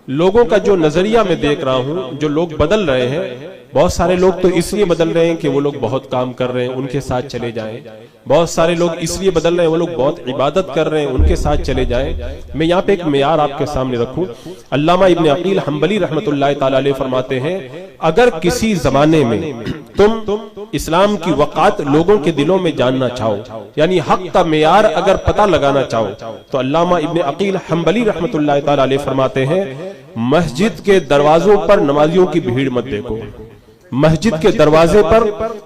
لوگوں کا جو نظریہ میں دیکھ رہا ہوں، جو لوگ بدل رہے ہیں، بہت سارے لوگ تو اس لیے بدل رہے ہیں کہ وہ لوگ بہت کام کر رہے ہیں، ان کے ساتھ چلے جائیں۔ بہت سارے لوگ اس لیے بدل رہے ہیں، وہ لوگ بہت عبادت کر رہے ہیں، ان کے ساتھ چلے جائیں۔ میں یہاں پہ ایک معیار آپ کے سامنے رکھوں۔ علامہ ابن عقیل حنبلی رحمۃ اللہ تعالی علیہ فرماتے ہیں، اگر کسی زمانے میں تم اسلام کی وقعت لوگوں کے دلوں میں جاننا چاہو، یعنی حق کا معیار اگر پتہ لگانا چاہو، تو علامہ ابن عقیل حنبلی رحمۃ اللہ تعالی علیہ فرماتے ہیں، مسجد کے دروازوں پر نمازیوں کی بھیڑ مت دیکھو، مسجد کے دروازے پر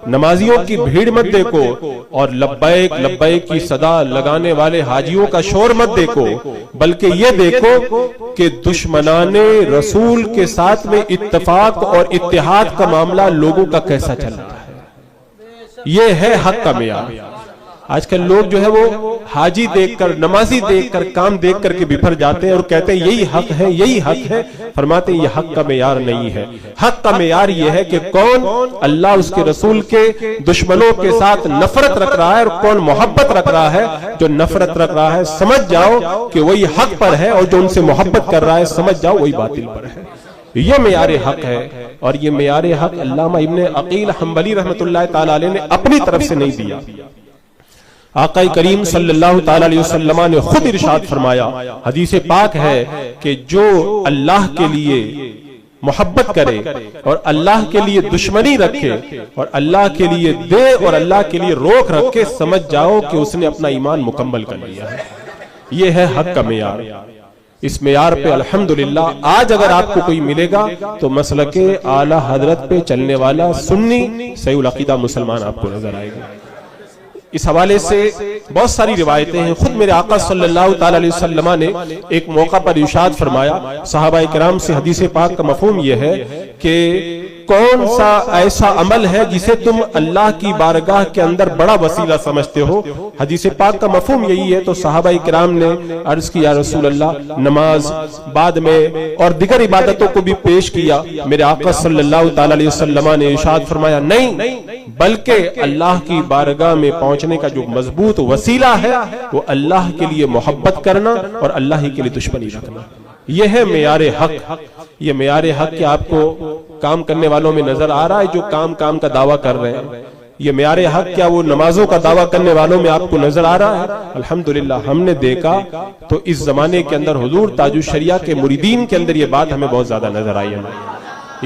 نمازیوں کی بھیڑ مت دیکھو، اور لبیک لبیک کی صدا لگانے والے حاجیوں کا شور مت دیکھو، بلکہ یہ دیکھو کہ دشمنان رسول کے ساتھ میں اتفاق اور اتحاد کا معاملہ لوگوں کا کیسا چل رہا ہے۔ یہ ہے حق کا معیار۔ آج کل لوگ جو ہے وہ حاجی دیکھ کر، نمازی دیکھ کر، کام دیکھ کر کے بفر جاتے ہیں اور کہتے ہیں یہی حق ہے، یہی حق ہے۔ فرماتے ہیں یہ حق کا معیار نہیں ہے۔ حق کا معیار یہ ہے کہ کون اللہ اس کے رسول کے دشمنوں کے ساتھ نفرت رکھ رہا ہے اور کون محبت رکھ رہا ہے۔ جو نفرت رکھ رہا ہے سمجھ جاؤ کہ وہی حق پر ہے، اور جو ان سے محبت کر رہا ہے سمجھ جاؤ وہی باطل پر ہے۔ یہ معیار حق ہے، اور یہ معیار حق علامہ ابن عقیل حنبلی رحمۃ اللہ تعالی علیہ نے اپنی طرف سے نہیں دیا۔ آقا کریم صلی اللہ تعالی علیہ وسلم نے خود ارشاد فرمایا، حدیث پاک ہے کہ جو اللہ کے لیے محبت کرے اور اللہ کے لیے دشمنی رکھے اور اللہ کے لیے دے اور اللہ کے لیے روک رکھے، سمجھ جاؤ کہ اس نے اپنا ایمان مکمل کر لیا ہے۔ یہ ہے حق کا معیار۔ اس معیار پہ الحمدللہ آج اگر آپ کو کوئی ملے گا تو مسلک اعلی حضرت پہ چلنے والا سنی صحیح العقیدہ مسلمان آپ کو نظر آئے گا۔ اس حوالے سے بہت ساری روایتیں ہیں۔ خود میرے آقا صلی اللہ تعالی علیہ وسلم نے ایک موقع پر ارشاد فرمایا، صحابہ کرام سے حدیث پاک کا مفہوم یہ ہے کہ کون سا ایسا عمل ہے جسے تم اللہ کی بارگاہ کے اندر بڑا وسیلہ سمجھتے ہو؟ حدیث پاک کا مفہوم یہی ہے۔ تو صحابہ کرام نے عرض کیا رسول اللہ، نماز، بعد میں اور دیگر عبادتوں کو بھی پیش کیا۔ میرے آقا صلی اللہ تعالی علیہ وسلم نے ارشاد فرمایا، نہیں بلکہ اللہ کی بارگاہ میں پہنچنے کا جو مضبوط وسیلہ ہے وہ اللہ کے لیے محبت کرنا اور اللہ ہی کے لیے دشمنی رکھنا۔ یہ ہے معیار حق۔ یہ معیار حق کہ آپ کو کام کرنے والوں میں نظر آ رہا ہے جو کام کا دعویٰ کر رہے ہیں؟ یہ معیار حق کیا وہ نمازوں کا دعویٰ کرنے والوں میں آپ کو نظر آ رہا ہے؟ الحمدللہ ہم نے دیکھا تو اس زمانے کے اندر حضور تاج الشریعہ کے مریدین کے اندر یہ بات ہمیں بہت زیادہ نظر آئی ہے۔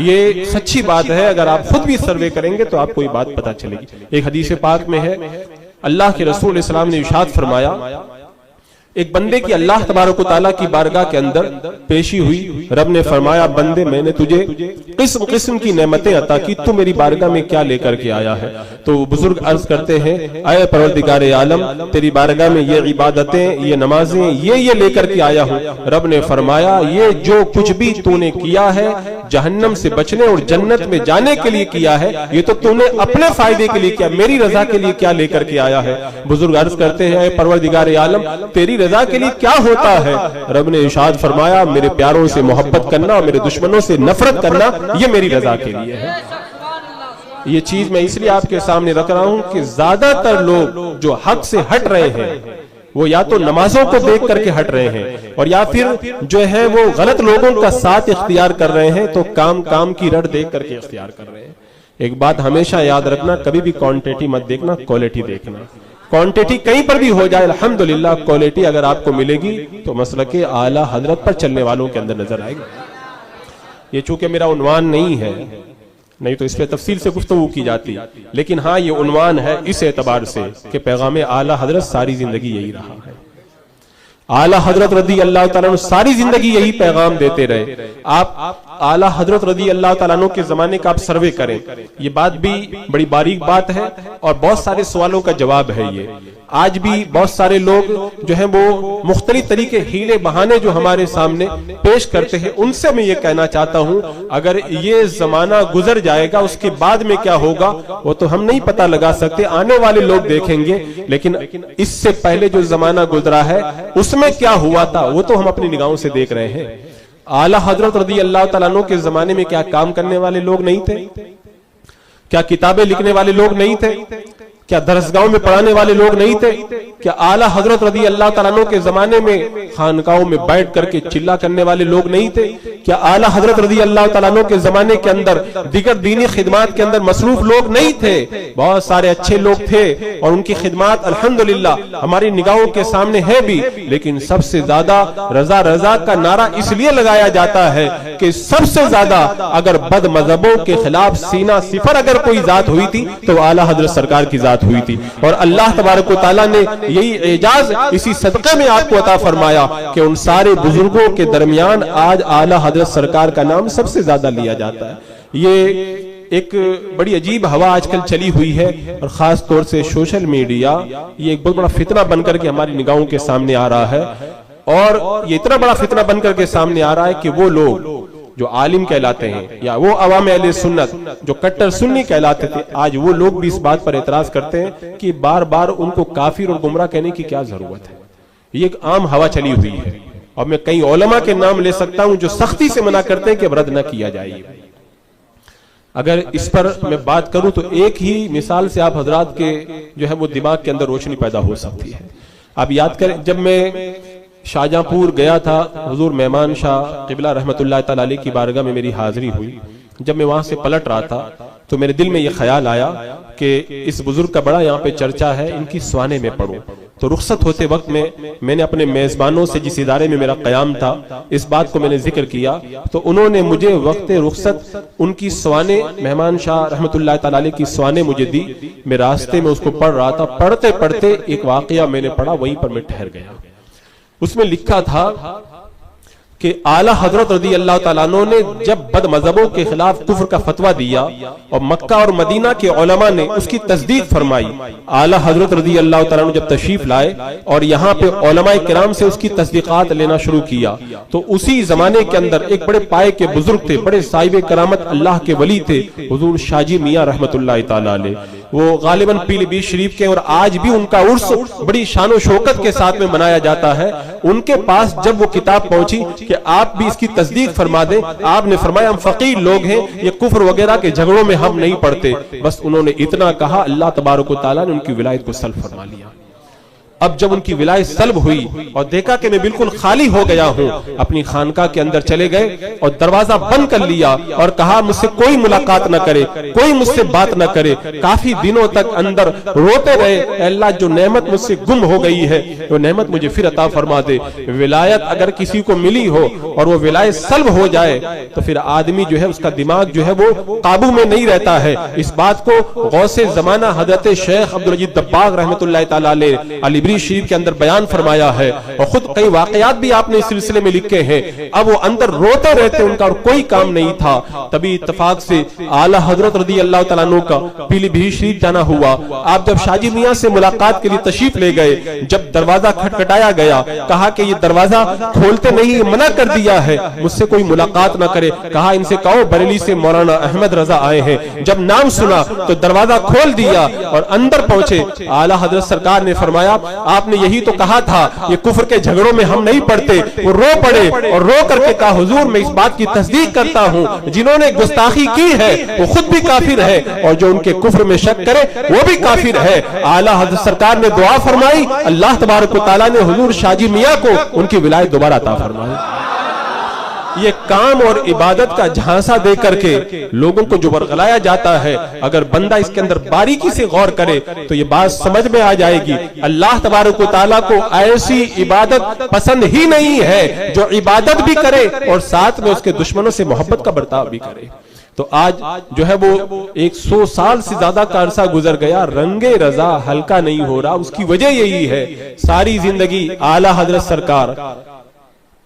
یہ سچی بات ہے، اگر آپ خود بھی سروے کریں گے تو آپ کو یہ بات پتہ چلے گی۔ ایک حدیث پاک میں ہے، اللہ کے رسول اسلام نے ارشاد فرمایا، ایک بندے کی اللہ تبارک و تعالیٰ کی بارگاہ کے اندر پیشی ہوئی، رب نے فرمایا بندے میں نے تجھے قسم قسم کی نعمتیں عطا کی، تو میری بارگاہ میں کیا لے کر کے آیا ہے؟ تو بزرگ عرض کرتے ہیں، اے پروردگار عالم تیری بارگاہ میں یہ عبادتیں، یہ نمازیں، یہ لے کر کے آیا ہوں۔ رب نے فرمایا یہ جو کچھ بھی تو نے کیا ہے جہنم سے بچنے اور جنت میں جانے کے لیے کیا ہے، یہ تو نے اپنے فائدے کے لیے کیا، میری رضا کے لیے کیا لے کر کے آیا ہے؟ بزرگ عرض کرتے ہیں، اے پروردگار عالم تیری رضا کے لیے کیا ہوتا ہے؟ رب نے ارشاد فرمایا میرے پیاروں سے محبت کرنا اور میرے دشمنوں سے نفرت کرنا، یہ میری رضا کے لیے ہے۔ یہ چیز میں اس لیے آپ کے سامنے رکھ رہا ہوں کہ زیادہ تر لوگ جو حق سے ہٹ رہے ہیں وہ یا تو نمازوں کو دیکھ کر کے ہٹ رہے ہیں اور یا پھر جو ہے وہ غلط لوگوں کا ساتھ اختیار کر رہے ہیں، تو کام کی رٹ دیکھ کر کے اختیار کر رہے ہیں۔ ایک بات ہمیشہ یاد رکھنا، کبھی بھی کوانٹیٹی مت دیکھنا، کوالٹی دیکھنا۔ کوانٹیٹی کہیں پر بھی ہو جائے الحمدللہ، کوالٹی اگر آپ کو ملے گی تو مسلک اعلی حضرت پر چلنے والوں کے اندر نظر آئے گا۔ یہ چونکہ میرا عنوان نہیں ہے، نہیں تو اس پہ تفصیل سے گفتگو کی جاتی، لیکن ہاں یہ عنوان ہے اس اعتبار سے کہ پیغام اعلی حضرت ساری زندگی یہی رہا ہے۔ اعلی حضرت رضی اللہ تعالیٰ عنہ ساری زندگی یہی پیغام دیتے رہے۔ آپ اعلی حضرت رضی اللہ تعالیٰ عنہ کے زمانے کا آپ سروے کریں، یہ بات بھی بڑی باریک بات ہے اور بہت سارے سوالوں کا جواب ہے۔ یہ آج بھی بہت سارے لوگ جو ہیں وہ مختلف طریقے ہیلے بہانے جو ہمارے سامنے پیش کرتے ہیں، ان سے میں یہ کہنا چاہتا ہوں اگر یہ زمانہ گزر جائے گا اس کے بعد میں کیا ہوگا وہ تو ہم نہیں پتہ لگا سکتے، آنے والے لوگ دیکھیں گے، لیکن اس سے پہلے جو زمانہ گزرا ہے اس میں کیا ہوا تھا وہ تو ہم اپنی نگاہوں سے دیکھ رہے ہیں۔ اعلی حضرت رضی اللہ تعالیٰ عنہ کے زمانے میں کیا کام کرنے والے لوگ نہیں تھے؟ کیا کتابیں لکھنے والے لوگ نہیں تھے؟ کیا درسگاہوں میں پڑھانے والے لوگ نہیں تھے؟ کیا اعلی حضرت رضی اللہ تعالیٰ عنہ کے زمانے میں خانقاہوں میں بیٹھ کر کے چلا کرنے والے لوگ نہیں تھے؟ کیا اعلیٰ حضرت رضی اللہ تعالیٰ عنہ کے زمانے کے اندر دیگر دینی خدمات کے اندر مصروف لوگ نہیں تھے؟ بہت سارے اچھے لوگ تھے اور ان کی خدمات الحمدللہ ہماری نگاہوں کے سامنے ہے بھی، لیکن سب سے زیادہ رضا رضا کا نعرہ اس لیے لگایا جاتا ہے کہ سب سے زیادہ اگر بد مذہبوں کے خلاف سینہ صفر اگر کوئی ذات ہوئی تھی تو اعلیٰ حضرت سرکار کی ذات ہوئی تھی، اور اللہ تبارک و تعالیٰ نے یہی اعجاز اسی صدقے میں آپ کو عطا فرمایا کہ ان سارے بزرگوں کے درمیان آج اعلیٰ حضرت سرکار کا نام سب سے زیادہ لیا جاتا ہے۔ یہ ایک بڑی عجیب ہوا آج کل چلی ہوئی ہے، اور خاص طور سے سوشل میڈیا یہ ایک بہت بڑا فتنہ بن کر کے ہماری نگاہوں کے سامنے آ رہا ہے، اور یہ اتنا بڑا فتنہ بن کر کے سامنے آ رہا ہے کہ وہ لوگ جو عالم کہلاتے ہیں یا وہ عوام اہل سنت جو کٹر سنی کہلاتے تھے، آج وہ لوگ بھی اس بات پر اعتراض کرتے ہیں کہ بار بار ان کو کافر اور گمراہ کہنے کی کیا ضرورت ہے۔ یہ ایک عام ہوا چلی ہوئی ہے، اور میں کئی علماء کے نام لے سکتا ہوں جو سختی سے منع کرتے ہیں کہ رد نہ کیا جائے۔ اگر اس پر میں بات کروں تو ایک ہی مثال سے آپ حضرات کے جو ہے وہ دماغ کے اندر روشنی پیدا ہو سکتی ہے۔ آپ یاد کریں، جب میں شاہجہاں پور گیا تھا، حضور مہمان شاہ قبلہ رحمت اللہ تعالی علیہ کی بارگاہ میں میری حاضری ہوئی، جب میں وہاں سے پلٹ رہا تھا تو میرے دل میں یہ خیال آیا کہ اس بزرگ کا بڑا یہاں پہ چرچا ہے، ان کی سوانے میں پڑھوں۔ تو رخصت ہوتے وقت میں نے اپنے میزبانوں سے جس ادارے میں میرا قیام تھا اس بات کو میں نے ذکر کیا، تو انہوں نے مجھے وقت رخصت ان کی سوانے مہمان شاہ رحمت اللہ تعالی علیہ کی سوانے مجھے دی۔ میں راستے میں اس کو پڑھ رہا تھا، پڑھتے پڑھتے ایک واقعہ میں نے پڑھا، وہیں پر میں ٹھہر گیا۔ اس میں لکھا تھا کہ اعلیٰ حضرت رضی اللہ تعالیٰ عنہ نے جب بد مذہبوں کے خلاف کفر کا فتویٰ دیا اور مکہ اور مدینہ کے علماء نے اس کی تصدیق فرمائی، اعلیٰ حضرت رضی اللہ تعالیٰ عنہ جب تشریف لائے اور یہاں پہ علماء کرام سے اس کی تصدیقات لینا شروع کیا، تو اسی زمانے کے اندر ایک بڑے پائے کے بزرگ تھے، بڑے صاحب کرامت اللہ کے ولی تھے، حضور شاہ جی میاں رحمت اللہ تعالیٰ علیہ۔ وہ غالباً پیلی بھیت شریف کے، اور آج بھی ان کا عرس بڑی شان و شوکت کے ساتھ میں منایا جاتا ہے۔ ان کے پاس جب وہ کتاب پہنچی کہ آپ بھی اس کی تصدیق فرما دیں، آپ نے فرمایا ہم فقیر لوگ ہیں، یہ کفر وغیرہ کے جھگڑوں میں ہم نہیں پڑتے۔ بس انہوں نے اتنا کہا، اللہ تبارک و تعالیٰ نے ان کی ولایت کو سلب فرما لیا۔ اب جب ان کی ولایت سلب ہوئی اور دیکھا کہ میں بالکل خالی ہو گیا ہوں، اپنی خانقاہ کے اندر چلے گئے اور دروازہ بند کر لیا اور کہا مجھ سے کوئی ملاقات نہ کرے، کوئی مجھ سے بات نہ کرے۔ کافی دنوں تک اندر روتے رہے، اے اللہ جو نعمت مجھ سے گم ہو گئی ہے وہ نعمت مجھے پھر عطا فرما دے۔ ولایت اگر کسی کو ملی ہو اور وہ ولایت سلب ہو جائے تو پھر آدمی جو ہے اس کا دماغ جو ہے وہ قابو میں نہیں رہتا ہے۔ اس بات کو غوث زمانہ حضرت شیخ عبدالعزیز دباغ رحمت اللہ تعالیٰ علیہ علی بری شریف کے اندر بیان فرمایا ہے، اور خود کئی واقعات بھی آپ نے اس سلسلے میں لکھے ہیں۔ اب وہ اندر روتے رہتے، ان کا کوئی کام نہیں تھا۔ تبھی اتفاق سے اعلیٰ حضرت رضی اللہ تعالیٰ عنہ کا پیلی بھیت شریف جانا ہوا۔ آپ جب شاہ جی میاں سے ملاقات کے لیے تشریف لے گئے، جب دروازہ کھٹکھٹایا گیا، کہا کہ یہ دروازہ کھولتے نہیں، منع کر دیا ہے، مجھ سے کوئی ملاقات نہ کرے۔ کہا ان سے کہو بریلی سے مولانا احمد رضا آئے ہیں۔ جب نام سنا تو دروازہ کھول دیا اور اندر پہنچے۔ اعلیٰ حضرت سرکار نے فرمایا آپ نے یہی تو کہا تھا یہ کفر کے جھگڑوں میں ہم نہیں پڑتے۔ وہ رو پڑے اور رو کر کے کہا حضور میں اس بات کی تصدیق کرتا ہوں جنہوں نے گستاخی کی ہے وہ خود بھی کافر ہے، اور جو ان کے کفر میں شک کرے وہ بھی کافر ہے۔ اعلیٰ حضرت سرکار نے دعا فرمائی، اللہ تبارک و تعالیٰ نے حضور شاہ جی میاں کو ان کی ولایت دوبارہ عطا فرمائی۔ یہ کام اور عبادت کا جھانسا دے کر کے لوگوں کو جو ورغلایا جاتا ہے، اگر بندہ اس کے اندر باریکی سے غور کرے تو یہ بات سمجھ میں آ جائے گی۔ اللہ تبارک و تعالیٰ کو ایسی عبادت پسند ہی نہیں ہے جو عبادت بھی کرے اور ساتھ میں اس کے دشمنوں سے محبت کا برتاؤ بھی کرے۔ تو آج جو ہے وہ 100 سال سے زیادہ کا عرصہ گزر گیا، رنگ رضا ہلکا نہیں ہو رہا۔ اس کی وجہ یہی ہے ساری زندگی اعلیٰ حضرت سرکار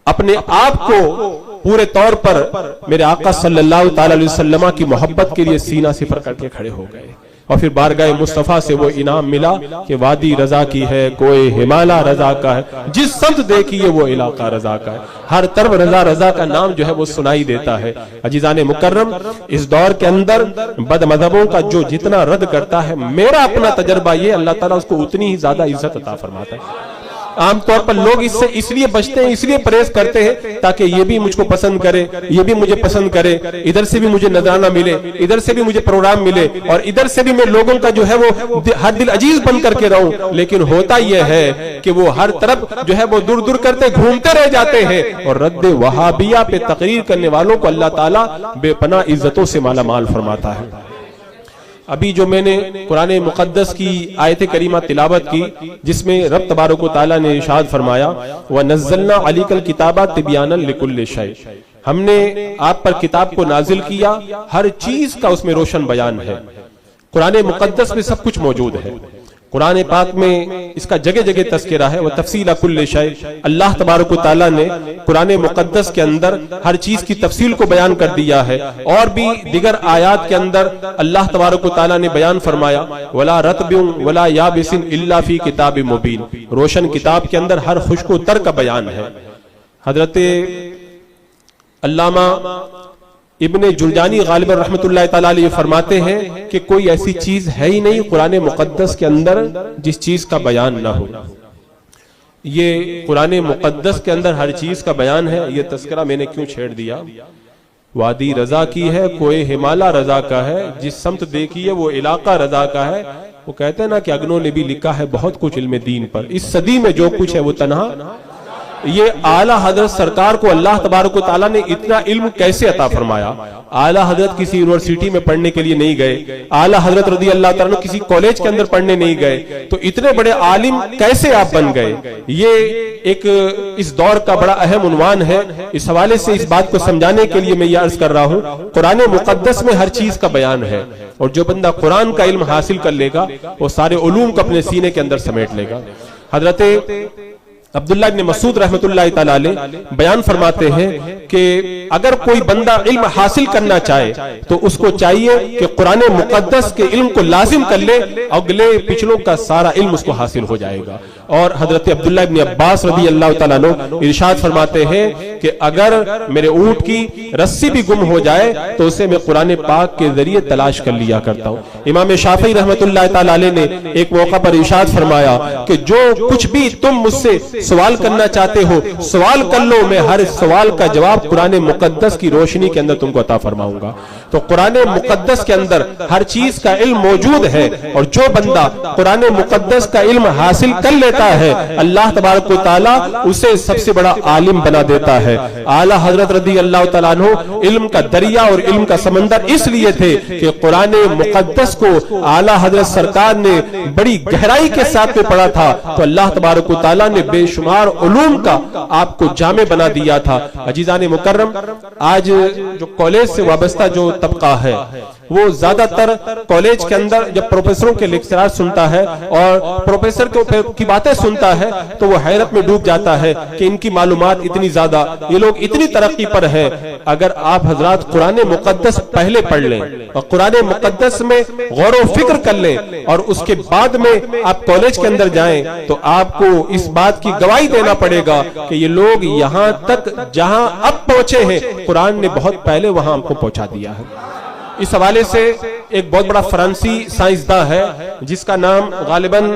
اپنے آپ کو پورے طور پر میرے آقا صلی اللہ تعالی علیہ وسلم کی محبت کے لیے سینہ صفر کر کے کھڑے ہو گئے، اور پھر بارگاہ مصطفیٰ سے وہ انعام ملا کہ وادی رضا کی ہے، کوئی ہمالا رضا کا ہے، جس سمت دیکھیے وہ علاقہ رضا کا ہے، ہر طرف رضا رضا کا نام جو ہے وہ سنائی دیتا ہے۔ عزیزان مکرم، اس دور کے اندر بد مذہبوں کا جو جتنا رد کرتا ہے، میرا اپنا تجربہ یہ اللہ تعالیٰ اس کو اتنی ہی زیادہ عزت عطا فرماتا ہے۔ عام طور پر لوگ اس سے اس لیے بچتے ہیں، اس لیے پرہیز کرتے ہیں تاکہ یہ بھی مجھ کو پسند کرے، یہ بھی مجھے پسند کرے، ادھر سے بھی مجھے نذرانہ ملے، ادھر سے بھی مجھے پروگرام ملے، اور ادھر سے بھی میں لوگوں کا جو ہے وہ ہر دل عزیز بن کر کے رہوں۔ لیکن ہوتا یہ ہے کہ وہ ہر طرف جو ہے وہ دور دور کرتے گھومتے رہ جاتے ہیں، اور رد وہابیہ پہ تقریر کرنے والوں کو اللہ تعالیٰ بے پناہ عزتوں سے مالا مال فرماتا ہے۔ ابھی جو میں نے قرآن مقدس کی آیت کریمہ تلاوت کی، جس میں رب تبارک و تعالیٰ نے ارشاد فرمایا وَنَزَّلْنَا عَلَيْكَ الْكِتَابَ تِبْيَانًا لِكُلِّ شَيْءٍ، ہم نے آپ پر کتاب کو نازل کیا، ہر چیز کا اس میں روشن بیان ہے۔ قرآن مقدس میں سب کچھ موجود ہے۔ قرآن پاک میں اس کا جگہ جگہ تذکرہ ہے، وہ تفصیل کل شیء، اللہ تبارک و تعالیٰ نے قرآن مقدس کے اندر ہر چیز کی تفصیل کو بیان کر دیا ہے، اور بھی دیگر آیات کے اندر اللہ تبارک و تعالیٰ نے بیان فرمایا وَلَا رَطْبٍ وَلَا يَابِسٍ إِلَّا فِي كِتَابٍ مُبِينٍ، روشن کتاب کے اندر ہر خشک و تر کا بیان ہے۔ حضرت علامہ ابن جرجانی غالباً رحمت اللہ تعالیٰ علیہ فرماتے ہیں کہ کوئی ایسی چیز ہے ہی نہیں قرآن مقدس کے اندر جس چیز کا بیان نہ ہو۔ یہ قرآن مقدس کے اندر ہر چیز کا بیان ہے۔ یہ تذکرہ میں نے کیوں چھیڑ دیا؟ وادی رضا کی ہے، کوئی ہمالا رضا کا ہے، جس سمت دیکھیے وہ علاقہ رضا کا ہے۔ وہ کہتے ہیں نا کہ اگنوں نے بھی لکھا ہے بہت کچھ علم دین پر، اس صدی میں جو کچھ ہے وہ تنہا۔ یہ اعلیٰ حضرت سرکار کو اللہ تبارک و تعالیٰ نے اتنا علم کیسے عطا فرمایا؟ اعلیٰ حضرت کسی یونیورسٹی میں پڑھنے کے لیے نہیں گئے، اعلیٰ حضرت رضی اللہ تعالیٰ کسی کالج کے اندر پڑھنے نہیں گئے، تو اتنے بڑے عالم کیسے آپ بن گئے؟ یہ ایک اس دور کا بڑا اہم عنوان ہے۔ اس حوالے سے اس بات کو سمجھانے کے لیے میں یہ عرض کر رہا ہوں، قرآن مقدس میں ہر چیز کا بیان ہے، اور جو بندہ قرآن کا علم حاصل کر لے گا وہ سارے علوم کو اپنے سینے کے اندر سمیٹ لے گا۔ حضرت عبداللہ ابن مسعود رحمت اللہ تعالیٰ علیہ بیان فرماتے ہیں کہ اگر کوئی بندہ علم حاصل کرنا چاہے تو اس کو چاہیے کہ قرآن مقدس کے علم کو لازم کر لے، اگلے پچھلوں کا سارا علم اس کو حاصل ہو جائے گا۔ اور حضرت عبداللہ ابن عباس رضی اللہ تعالیٰ عنہ ارشاد فرماتے ہیں کہ اگر میرے اونٹ کی رسی بھی گم ہو جائے تو اسے میں قرآن پاک کے ذریعے تلاش کر لیا کرتا ہوں۔ امام شافعی رحمت اللہ تعالیٰ علیہ نے ایک موقع پر ارشاد فرمایا کہ جو کچھ بھی تم مجھ سے سوال کرنا چاہتے ہو سوال کر لو، میں ہر سوال کا جواب قرآن مقدس کی روشنی کے اندر تم کو عطا فرماؤں گا۔ تو قرآن مقدس کے اندر ہر چیز کا علم موجود ہے، اور جو بندہ قرآن مقدس کا علم حاصل کر لیتا ہے اللہ تبارک و تعالیٰ اسے سب سے بڑا عالم بنا دیتا ہے۔ اعلیٰ حضرت رضی اللہ تعالیٰ عنہ علم کا دریا اور علم کا سمندر اس لیے تھے کہ قرآن مقدس کو اعلیٰ حضرت سرکار نے بڑی گہرائی کے ساتھ میں پڑھا تھا، تو اللہ تبارک و تعالیٰ نے بے شمار علوم کا آپ کو جامع بنا دیا تھا۔ عزیزان مکرم، آج جو کالج سے وابستہ جو طبقہ ہے وہ زیادہ تر کالج کے اندر جب پروفیسروں کے لیکچرات سنتا ہے اور پروفیسر کی باتیں سنتا ہے تو وہ حیرت میں ڈوب جاتا ہے کہ ان کی معلومات اتنی زیادہ، یہ لوگ اتنی ترقی پر ہیں۔ اگر آپ حضرات قرآن مقدس پہلے پڑھ لیں اور قرآن مقدس میں غور و فکر کر لیں اور اس کے بعد میں آپ کالج کے اندر جائیں تو آپ کو اس بات کی گواہی دینا پڑے گا کہ یہ لوگ یہاں تک جہاں اب پہنچے ہیں قرآن نے بہت پہلے وہاں ہم کو پہنچا دیا ہے۔ اس حوالے سے ایک بہت بڑا فرانسی سائنسداں ہے جس کا نام غالباً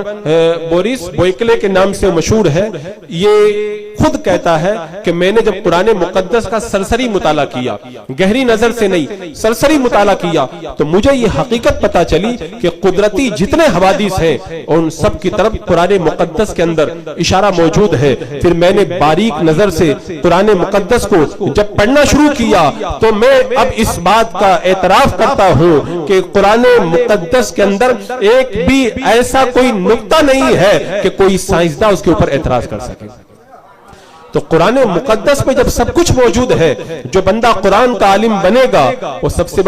بورس بوئکلے کے نام سے مشہور ہے۔ یہ خود کہتا ہے کہ میں نے جب قرآن مقدس کا سرسری مطالعہ کیا، گہری نظر سے نہیں سرسری مطالعہ کیا، تو مجھے یہ حقیقت پتا چلی کہ قدرتی جتنے حوادث ہیں ان سب کی طرف قرآن مقدس کے اندر اشارہ موجود ہے۔ پھر میں نے باریک نظر سے قرآن مقدس کو جب پڑھنا شروع کیا تو میں اب اس بات کا اعتراف کرتا ہوں کہ قرآن مقدس کے اندر ایک بھی ایسا کوئی نقطہ نہیں ہے کہ کوئی سائنسداں اس کے اوپر اعتراض کر سکے۔ تو قرآن مقدس میں جب سب کچھ موجود ہے، جو بندہ قرآن کا عالم بنے گا وہ سب سے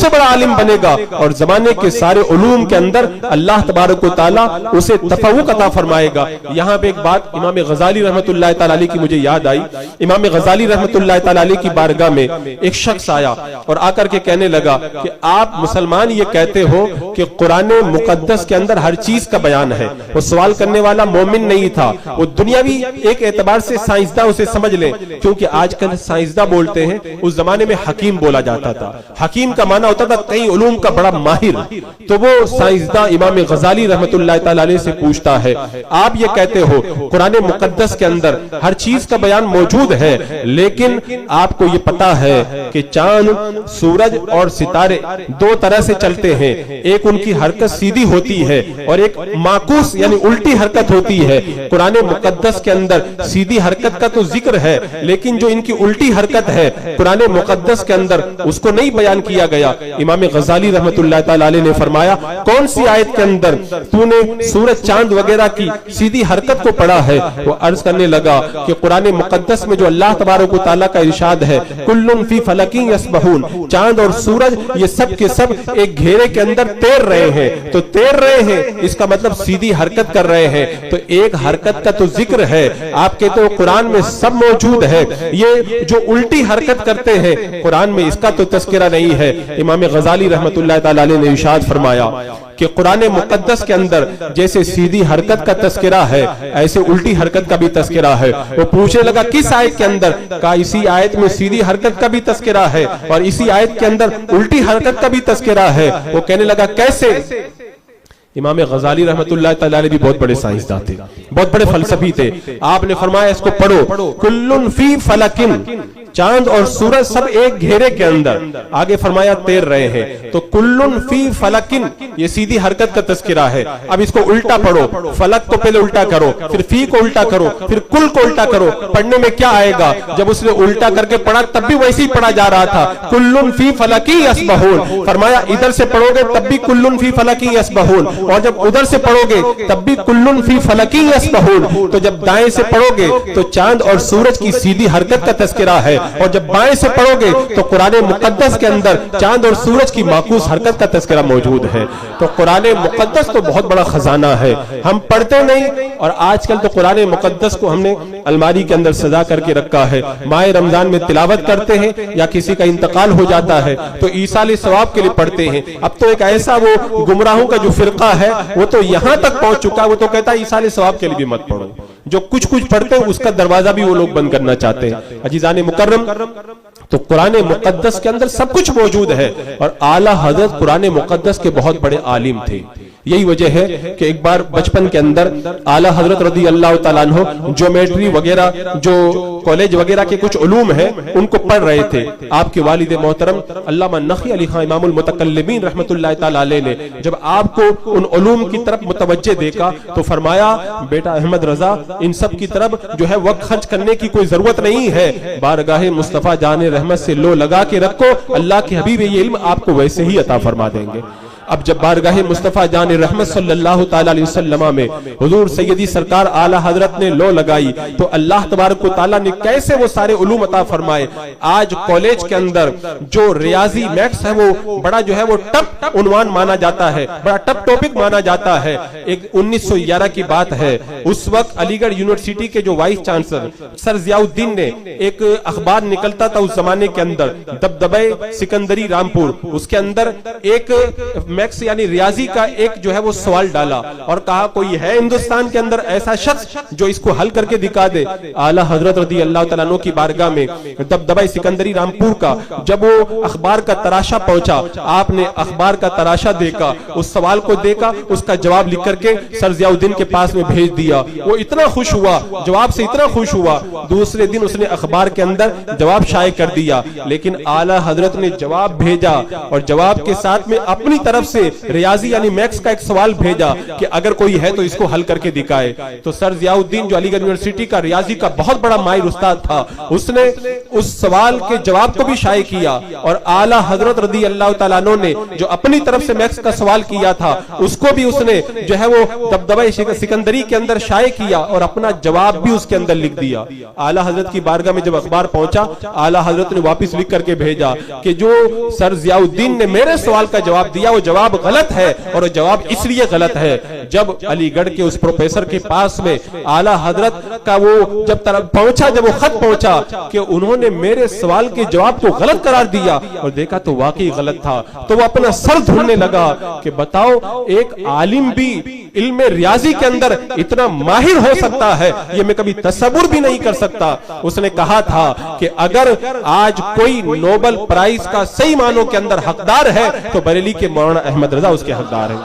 بڑا عالم بنے گا، اور زمانے کے سارے علوم کے اندر اللہ تبارک و تعالیٰ اسے تفوق عطا فرمائے گا۔ یہاں پہ ایک بات امام غزالی رحمت اللہ تعالیٰ علیہ کی مجھے یاد آئی۔ امام غزالی رحمت اللہ تعالیٰ علیہ کی بارگاہ میں ایک شخص آیا اور آ کر کے کہنے لگا کہ آپ مسلمان یہ کہتے ہو کہ قرآن مقدس کے اندر ہر چیز کا بیان ہے۔ وہ سوال کرنے والا مومن نہیں تھا، وہ دنیاوی ایک اعتبار سے سائنسداں اسے سمجھ لیں، کیونکہ آج کل سائنسداں بولتے ہیں، اس زمانے میں حکیم بولا جاتا تھا، حکیم کا معنی ہوتا تھا کئی علوم کا بڑا ماہر، تو وہ سائنسداں امام غزالی رحمت اللہ تعالی علیہ سے پوچھتا ہے، آپ یہ کہتے ہو قرآن مقدس کے اندر ہر چیز کا بیان موجود ہے، لیکن آپ کو یہ پتا ہے کہ چاند، سورج اور ستارے دو طرح سے چلتے ہیں، ایک ان کی حرکت سیدھی ہوتی ہے اور ایک معکوس یعنی الٹی حرکت ہوتی ہے۔ قرآن مقدس کے اندر سیدھی حرکت کا تو ذکر ہے، لیکن جو ان کی الٹی حرکت ہے قرآن مقدس کے اندر اس کو نہیں بیان کیا گیا۔ امام غزالی رحمت اللہ تعالی علیہ نے فرمایا، کون سی آیت کے اندر تو نے سورج چاند وغیرہ کی سیدھی حرکت کو پڑھا ہے؟ وہ عرض کرنے لگا کہ قرآن مقدس میں جو اللہ تبارک و تعالیٰ کا ارشاد ہے، کلن فی فلک یسبحون، چاند اور سورج یہ سب کے سب ایک گھیرے کے اندر تیر رہے ہیں، تو تیر رہے ہیں اس کا مطلب سیدھی حرکت کر رہے ہیں، تو ایک حرکت کا تو ذکر ہے، آپ کہتے ہو قرآن میں سب موجود ہے، یہ جو الٹی حرکت کرتے ہیں قرآن میں اس کا تو تذکرہ نہیں ہے۔ امام غزالی رحمت اللہ تعالی علیہ نے ارشاد فرمایا کہ قرآن مقدس کے اندر جیسے سیدھی حرکت کا تذکرہ ہے ایسے الٹی حرکت کا بھی تذکرہ ہے۔ وہ پوچھنے لگا کس آیت کے اندر؟ کہا اسی آیت میں سیدھی حرکت کا بھی تذکرہ ہے اور اسی آیت کے اندر الٹی حرکت کا بھی تذکرہ ہے۔ وہ کہنے لگا کیسے؟ امام غزالی رحمت اللہ تعالی علیہ بھی بہت بڑے سائنسداں تھے، بہت بڑے فلسفی تھے۔ آپ نے فرمایا اس کو پڑھو، کلن فی فلکن، چاند اور سورج سب ایک گھیرے کے اندر، آگے فرمایا تیر رہے ہیں، تو کلن فی فلکن یہ سیدھی حرکت کا تذکرہ ہے۔ اب اس کو الٹا پڑھو، فلک کو پہلے الٹا کرو، پھر فی کو الٹا کرو، پھر کل کو الٹا کرو، پڑھنے میں کیا آئے گا؟ جب اس نے الٹا کر کے پڑھا تب بھی ویسے ہی پڑھا جا رہا تھا، کلن فی فلکی یسبحون، فرمایا ادھر سے پڑھو گے تب بھی کلن فی فلکی یسبحون، اور جب ادھر سے پڑھو گے تب بھی کلن فی فلکی یسبحون، تو جب دائیں سے پڑھو گے تو چاند اور سورج کی سیدھی حرکت کا تذکرہ ہے، اور جب بائیں سے پڑھو گے تو قرآن مقدس کے اندر چاند اور سورج کی معکوس حرکت کا تذکرہ موجود ہے۔ تو قرآن مقدس تو بہت بڑا خزانہ ہے، ہم پڑھتے نہیں، اور آج کل تو قرآن مقدس کو ہم نے الماری کے اندر سجا کر کے رکھا ہے، ماہ رمضان میں تلاوت کرتے ہیں یا کسی کا انتقال ہو جاتا ہے تو ایصال ثواب کے لیے پڑھتے ہیں۔ اب تو ایک ایسا وہ گمراہوں کا جو فرقہ ہے وہ تو یہاں تک پہنچ چکا ہے، وہ تو کہتا ہے ایصال ثواب کے لیے بھی مت پڑھو، جو کچھ پڑھتے ہیں اس کا دروازہ بھی وہ لوگ بند کرنا چاہتے ہیں۔ عزیزان مکرم، تو قرآن مقدس کے اندر سب کچھ موجود ہے، اور اعلیٰ حضرت قرآن مقدس کے بہت بڑے عالم تھے۔ یہی وجہ ہے کہ ایک بار بچپن کے اندر اعلیٰ حضرت رضی اللہ تعالیٰ عنہ جیومیٹری وغیرہ جو کالج وغیرہ کے کچھ علوم ہیں ان کو پڑھ رہے تھے۔ آپ کے والد محترم علامہ نقی علی خان امام المتکلمین رحمت اللہ تعالیٰ علیہ نے جب آپ کو ان علوم کی طرف متوجہ دیکھا تو فرمایا، بیٹا احمد رضا، ان سب کی طرف جو ہے وقت خرچ کرنے کی کوئی ضرورت نہیں ہے، بارگاہ مصطفیٰ جان رحمت سے لو لگا کے رکھو، اللہ کے حبیب یہ علم آپ کو ویسے ہی عطا فرما دیں گے۔ اب جب بارگاہ مصطفیٰ جان رحمت صلی اللہ تعالی علیہ وسلم میں حضور سیدی سرکار اعلیٰ حضرت نے لو لگائی تو اللہ تبارک و تعالیٰ نے کیسے وہ سارے علوم عطا فرمائے۔ آج کالج کے اندر جو ریاضی میتھس ہے وہ بڑا جو ہے وہ ٹپ عنوان مانا جاتا ہے، بڑا ٹپ ٹاپک مانا جاتا ہے۔ ایک 1911 کی بات ہے، اس وقت علی گڑھ یونیورسٹی کے جو وائس چانسلر سر ضیاء الدین نے ایک اخبار نکلتا تھا اس زمانے کے اندر، دبدبے سکندری رامپور، اس کے اندر ایک میکس یعنی ریاضی کا ایک جو ہے وہ سوال ڈالا اور کہا کوئی ہے ہندوستان کے اندر ایسا شخص جو اس کو حل کر کے دکھا دے۔ اعلیٰ حضرت رضی اللہ تعالیٰ عنہ کی بارگاہ میں دبدبہ سکندری رامپور کا جب وہ اخبار کا تراشا پہنچا، آپ نے اخبار کا تراشا دیکھا، اس سوال کو دیکھا، اس کا جواب لکھ کر کے سر ضیاء الدین کے پاس میں بھیج دیا۔ وہ اتنا خوش ہوا، جواب سے اتنا خوش ہوا، دوسرے دن اس نے اخبار کے اندر جواب شائع کر دیا۔ لیکن اعلیٰ حضرت نے جواب بھیجا اور جواب کے ساتھ میں اپنی طرف سے ریاضی یعنی میکس کا ایک سوال بھیجا کہ اگر کوئی ہے تو اس کو حل کر کے دکھائے۔ تو سر ضیاء الدین جو علی گڑھ یونیورسٹی کا ریاضی کا بہت بڑا ماہر استاد تھا، اس نے اس سوال کے جواب کو بھی شائع کیا، اور اعلیٰ حضرت رضی اللہ تعالیٰ عنہ نے جو اپنی طرف سے میکس کا سوال کیا تھا اس کو بھی اس نے جو ہے وہ دبدبہ سکندری کے اندر شائع کیا اور اپنا جواب بھی اس کے اندر لکھ دیا۔ اعلیٰ حضرت کی بارگاہ میں جب اخبار پہنچا، اعلیٰ حضرت نے واپس لکھ کر کے بھیجا کہ جو سر ضیاء الدین نے میرے سوال کا جواب دیا وہ جواب غلط ہے، اور وہ جواب اس لیے غلط ہے جب علی گڑھ کے اس پروفیسر کے پاس میں اعلیٰ حضرت کا وہ جب پہنچا، جب وہ خط پہنچا کہ انہوں نے میرے سوال کے جواب کو غلط قرار دیا اور دیکھا تو واقعی غلط تھا، تو وہ اپنا سر دھلنے لگا کہ بتاؤ ایک عالم بھی علم ریاضی کے اندر اتنا ماہر ہو سکتا ہے یہ میں کبھی تصور بھی نہیں کر سکتا. اس نے کہا تھا کہ اگر آج کوئی نوبل پرائز کا صحیح معنوں کے اندر حقدار ہے تو بریلی کے مولانا احمد رضا اس کے حقدار ہیں.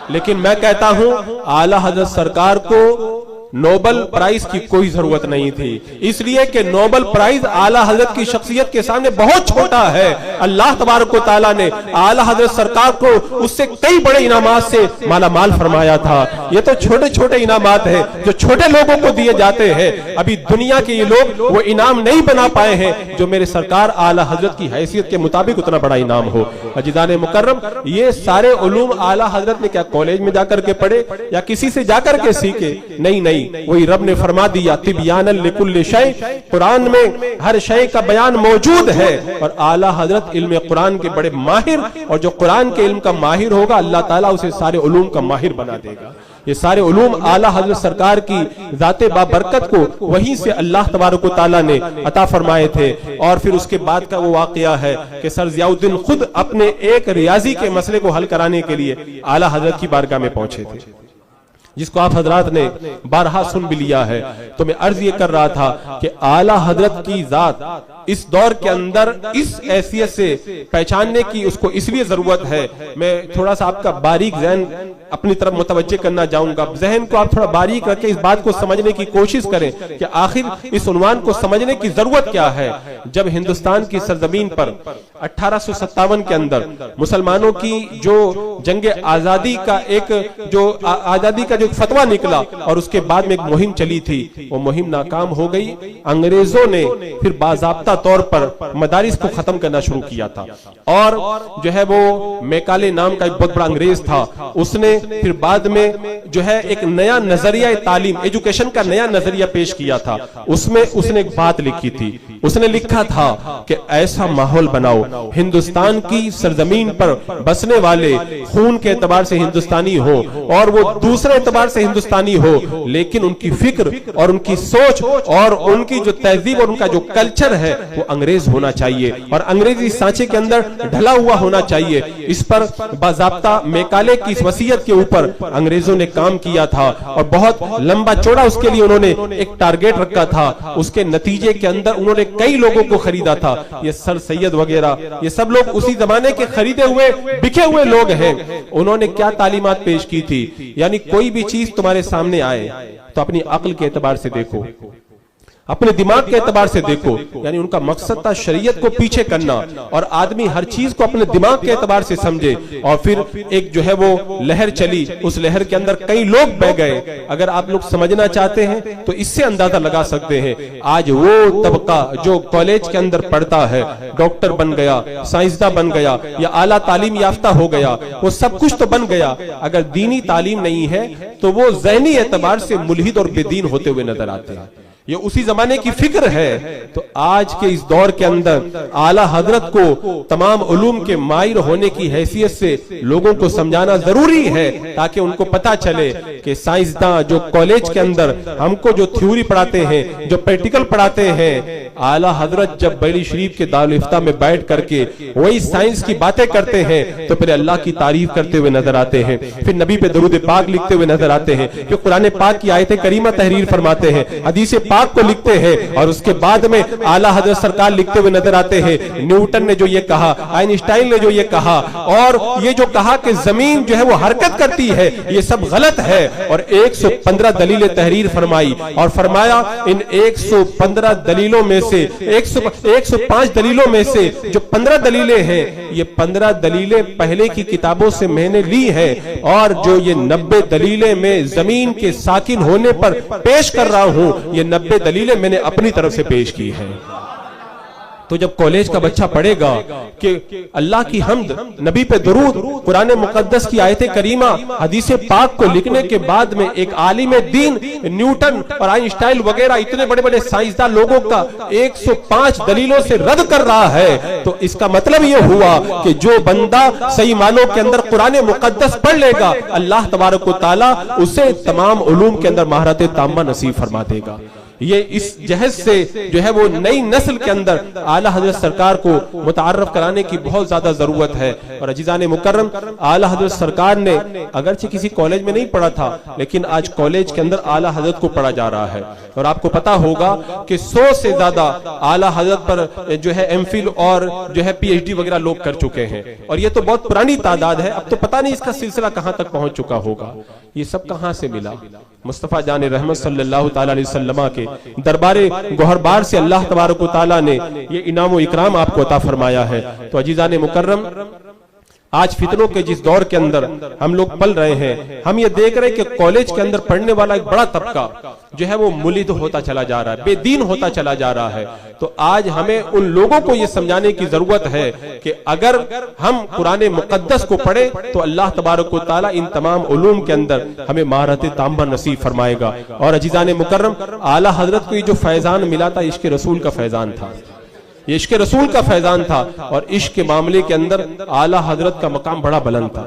لیکن میں کہتا ہوں اعلی حضرت سرکار کو نوبل پرائز کی کوئی ضرورت نہیں تھی، اس لیے کہ نوبل پرائز اعلی حضرت کی شخصیت کے سامنے بہت چھوٹا ہے. اللہ تبارک و تعالیٰ نے اعلی حضرت سرکار کو اس سے کئی بڑے انعامات سے مالا مال فرمایا تھا. یہ تو چھوٹے چھوٹے انعامات ہیں جو چھوٹے لوگوں کو دیے جاتے ہیں. ابھی دنیا کے یہ لوگ وہ انعام نہیں بنا پائے ہیں جو میرے سرکار اعلی حضرت کی حیثیت کے مطابق اتنا بڑا انعام ہو. عزیزان مکرم، یہ سارے علوم اعلی حضرت نے کیا کالج میں جا کر کے پڑھے یا کسی سے جا کر کے سیکھے؟ نہیں، وہی رب نے فرما دیا تبیانا لکل شیء، قرآن میں ہر شے کا بیان موجود ہے. اور اعلی حضرت علم قرآن کے بڑے ماہر، اور جو قرآن کے علم کا ماہر ہوگا اللہ تعالیٰ اسے سارے علوم کا ماہر بنا دے گا. یہ سارے علوم اعلی حضرت سرکار کی ذات بابرکت کو وہیں سے اللہ تبارک و تعالیٰ نے عطا فرمائے تھے. اور پھر اس کے بعد کا وہ واقعہ ہے کہ سر ضیاء الدین خود اپنے ایک ریاضی کے مسئلے کو حل کرانے کے لیے اعلی حضرت کی بارگاہ میں پہنچے تھے، جس کو آپ حضرات نے بارہا سن بھی لیا ہے. تو میں عرض یہ کر رہا تھا کہ اعلی حضرت کی ذات اس دور کے اندر اس حیثیت سے پہچاننے کی اس کو اس لیے ضرورت ہے. میں تھوڑا سا آپ کا باریک ذہن اپنی طرف متوجہ کرنا چاہوں گا. ذہن کو آپ تھوڑا باریک رکھ کے اس بات کو سمجھنے کی کوشش کریں کہ آخر اس عنوان کو سمجھنے کی ضرورت کیا ہے. جب ہندوستان کی سرزمین پر 1857 کے اندر مسلمانوں کی جو جنگ آزادی کا ایک جو فتویٰ نکلا اور اس کے بعد میں ایک مہم چلی تھی، وہ مہم ناکام ہو گئی. انگریزوں نے پھر باضابطہ طور پر مدارس کو ختم کرنا شروع کیا تھا. اور جو ہے وہ میکالے نام کا ایک بہت بڑا انگریز تھا، اس نے پھر بعد میں جو ہے ایک نیا نظریہ تعلیم ایجوکیشن کا نیا نظریہ پیش کیا تھا. اس میں اس نے ایک بات لکھی تھی، اس نے لکھا تھا کہ ایسا ماحول بناؤ ہندوستان کی سرزمین پر بسنے والے خون کے اعتبار سے ہندوستانی ہو اور وہ دوسرے اعتبار سے ہندوستانی ہو، لیکن ان کی فکر اور ان کی سوچ اور ان کی جو تہذیب اور ان کا جو کلچر ہے وہ انگریز ہونا چاہیے اور انگریزی سانچے کے اندر ڈھلا ہوا ہونا چاہیے. اس پر باضابطہ میکالے کی اس وصیت کے اوپر انگریزوں نے کام کیا تھا اور بہت لمبا چوڑا اس کے لیے انہوں نے ایک ٹارگیٹ رکھا تھا. اس کے نتیجے کے اندر انہوں نے کئی لوگوں کو خریدا تھا. یہ سر سید وغیرہ یہ سب لوگ اسی زمانے کے خریدے ہوئے بکے ہوئے لوگ ہیں. انہوں نے کیا تعلیمات پیش کی تھی؟ یعنی کوئی بھی چیز تمہارے سامنے آئے تو اپنی عقل کے اعتبار سے دیکھو، اپنے دماغ کے اعتبار سے دیکھو. یعنی ان کا مقصد تھا شریعت کو پیچھے کرنا اور آدمی ہر چیز کو اپنے دماغ کے اعتبار سے سمجھے. اور پھر ایک جو ہے وہ لہر چلی، اس لہر کے اندر کئی لوگ بہ گئے. اگر آپ لوگ سمجھنا چاہتے ہیں تو اس سے اندازہ لگا سکتے ہیں آج وہ طبقہ جو کالج کے اندر پڑھتا ہے، ڈاکٹر بن گیا، سائنسداں بن گیا یا اعلیٰ تعلیم یافتہ ہو گیا، وہ سب کچھ تو بن گیا، اگر دینی تعلیم نہیں ہے تو وہ ذہنی اعتبار سے ملحد اور بے دین ہوتے ہوئے نظر آتے ہیں. یہ اسی زمانے کی فکر ہے. تو آج کے اس دور کے اندر اعلیٰ حضرت کو تمام علوم کے ماہر ہونے کی حیثیت سے لوگوں کو سمجھانا ضروری ہے تاکہ ان کو پتا چلے کہ سائنسداں جو کالج کے اندر ہم کو جو تھیوری پڑھاتے ہیں، جو پریکٹیکل پڑھاتے ہیں، اعلیٰ حضرت جب بیلی شریف کے دارالفتہ میں بیٹھ کر کے وہی سائنس کی باتیں کرتے ہیں تو پھر اللہ کی تعریف کرتے ہوئے نظر آتے ہیں، پھر نبی پہ درود پاک لکھتے ہوئے نظر آتے ہیں، پھر قرآن پاک کی آیت کریمہ تحریر فرماتے ہیں، حدیث پاک کو لکھتے ہیں اور اس کے بعد میں اعلیٰ حضرت سرکار لکھتے ہوئے نظر آتے ہیں. نیوٹن نے جو یہ کہا، آئنسٹائن نے جو یہ کہا اور یہ جو کہا کہ زمین جو ہے وہ حرکت کرتی ہے، یہ سب غلط ہے. اور 115 دلیلیں تحریر فرمائی اور فرمایا ان 115 دلیلوں میں سے 105 دلیلوں میں سے جو 15 دلیلیں ہیں، یہ 15 دلیلیں پہلے کی کتابوں سے میں نے لی ہیں اور جو یہ 90 دلیلیں میں زمین کے ساکن ہونے پر پیش کر رہا ہوں، یہ 90 دلیلیں میں نے اپنی طرف سے پیش کی ہیں. تو جب کالج کا بچہ پڑھے گا کہ اللہ کی حمد، نبی پہ درود، قرآن مقدس کی آیت کریمہ، حدیث پاک کو لکھنے کے بعد میں ایک عالم دین نیوٹن اور آئنسٹائن وغیرہ اتنے بڑے بڑے سائنسداں لوگوں کا 105 دلیلوں سے رد کر رہا ہے، تو اس کا مطلب یہ ہوا کہ جو بندہ صحیح معنوں کے اندر قرآن مقدس پڑھ لے گا، اللہ تبارک و تعالیٰ اسے تمام علوم کے اندر مہارت تامہ نصیب فرما دے گا. یہ اس جہد سے جو ہے وہ نئی نسل کے اندر اعلیٰ حضرت سرکار کو متعارف کرانے کی بہت زیادہ ضرورت ہے۔ اور عزیزان مکرم، اعلیٰ حضرت سرکار نے اگرچہ کسی کالج میں نہیں پڑھا تھا، لیکن آج کالج کے اندر اعلیٰ حضرت کو پڑھا جا رہا ہے۔ اور آپ کو پتا ہوگا کہ 100 سے زیادہ اعلیٰ حضرت پر جو ہے ایم فل اور جو ہے پی ایچ ڈی وغیرہ لوگ کر چکے ہیں، اور یہ تو بہت پرانی تعداد ہے، اب تو پتہ نہیں اس کا سلسلہ کہاں تک پہنچ چکا ہوگا۔ یہ سب کہاں سے ملا؟ مصطفیٰ جان رحمت صلی اللہ تعالی علیہ وسلم کے دربار گوہربار سے اللہ تبارک و تعالی نے یہ انعام و اکرام آپ کو عطا فرمایا ہے۔ تو عزیزان مکرم، آج فتنوں کے جس دور کے اندر ہم لوگ پل رہے ہیں، ہم یہ دیکھ رہے ہیں کہ کالج کے اندر پڑھنے والا ایک بڑا طبقہ جو ہے وہ ملحد ہوتا چلا جا رہا ہے، بے دین ہوتا چلا جا رہا ہے۔ تو آج ہمیں ان لوگوں کو یہ سمجھانے کی ضرورت ہے کہ اگر ہم قرآن مقدس کو پڑھیں تو اللہ تبارک و تعالیٰ ان تمام علوم کے اندر ہمیں مہارت تامہ نصیب فرمائے گا۔ اور عزیزان مکرم، اعلیٰ حضرت کو یہ جو فیضان ملا تھا، عشق رسول کا فیضان تھا، یہ عشق رسول کا فیضان تھا، اور عشق کے معاملے کے اندر اعلیٰ حضرت کا مقام بڑا بلند تھا،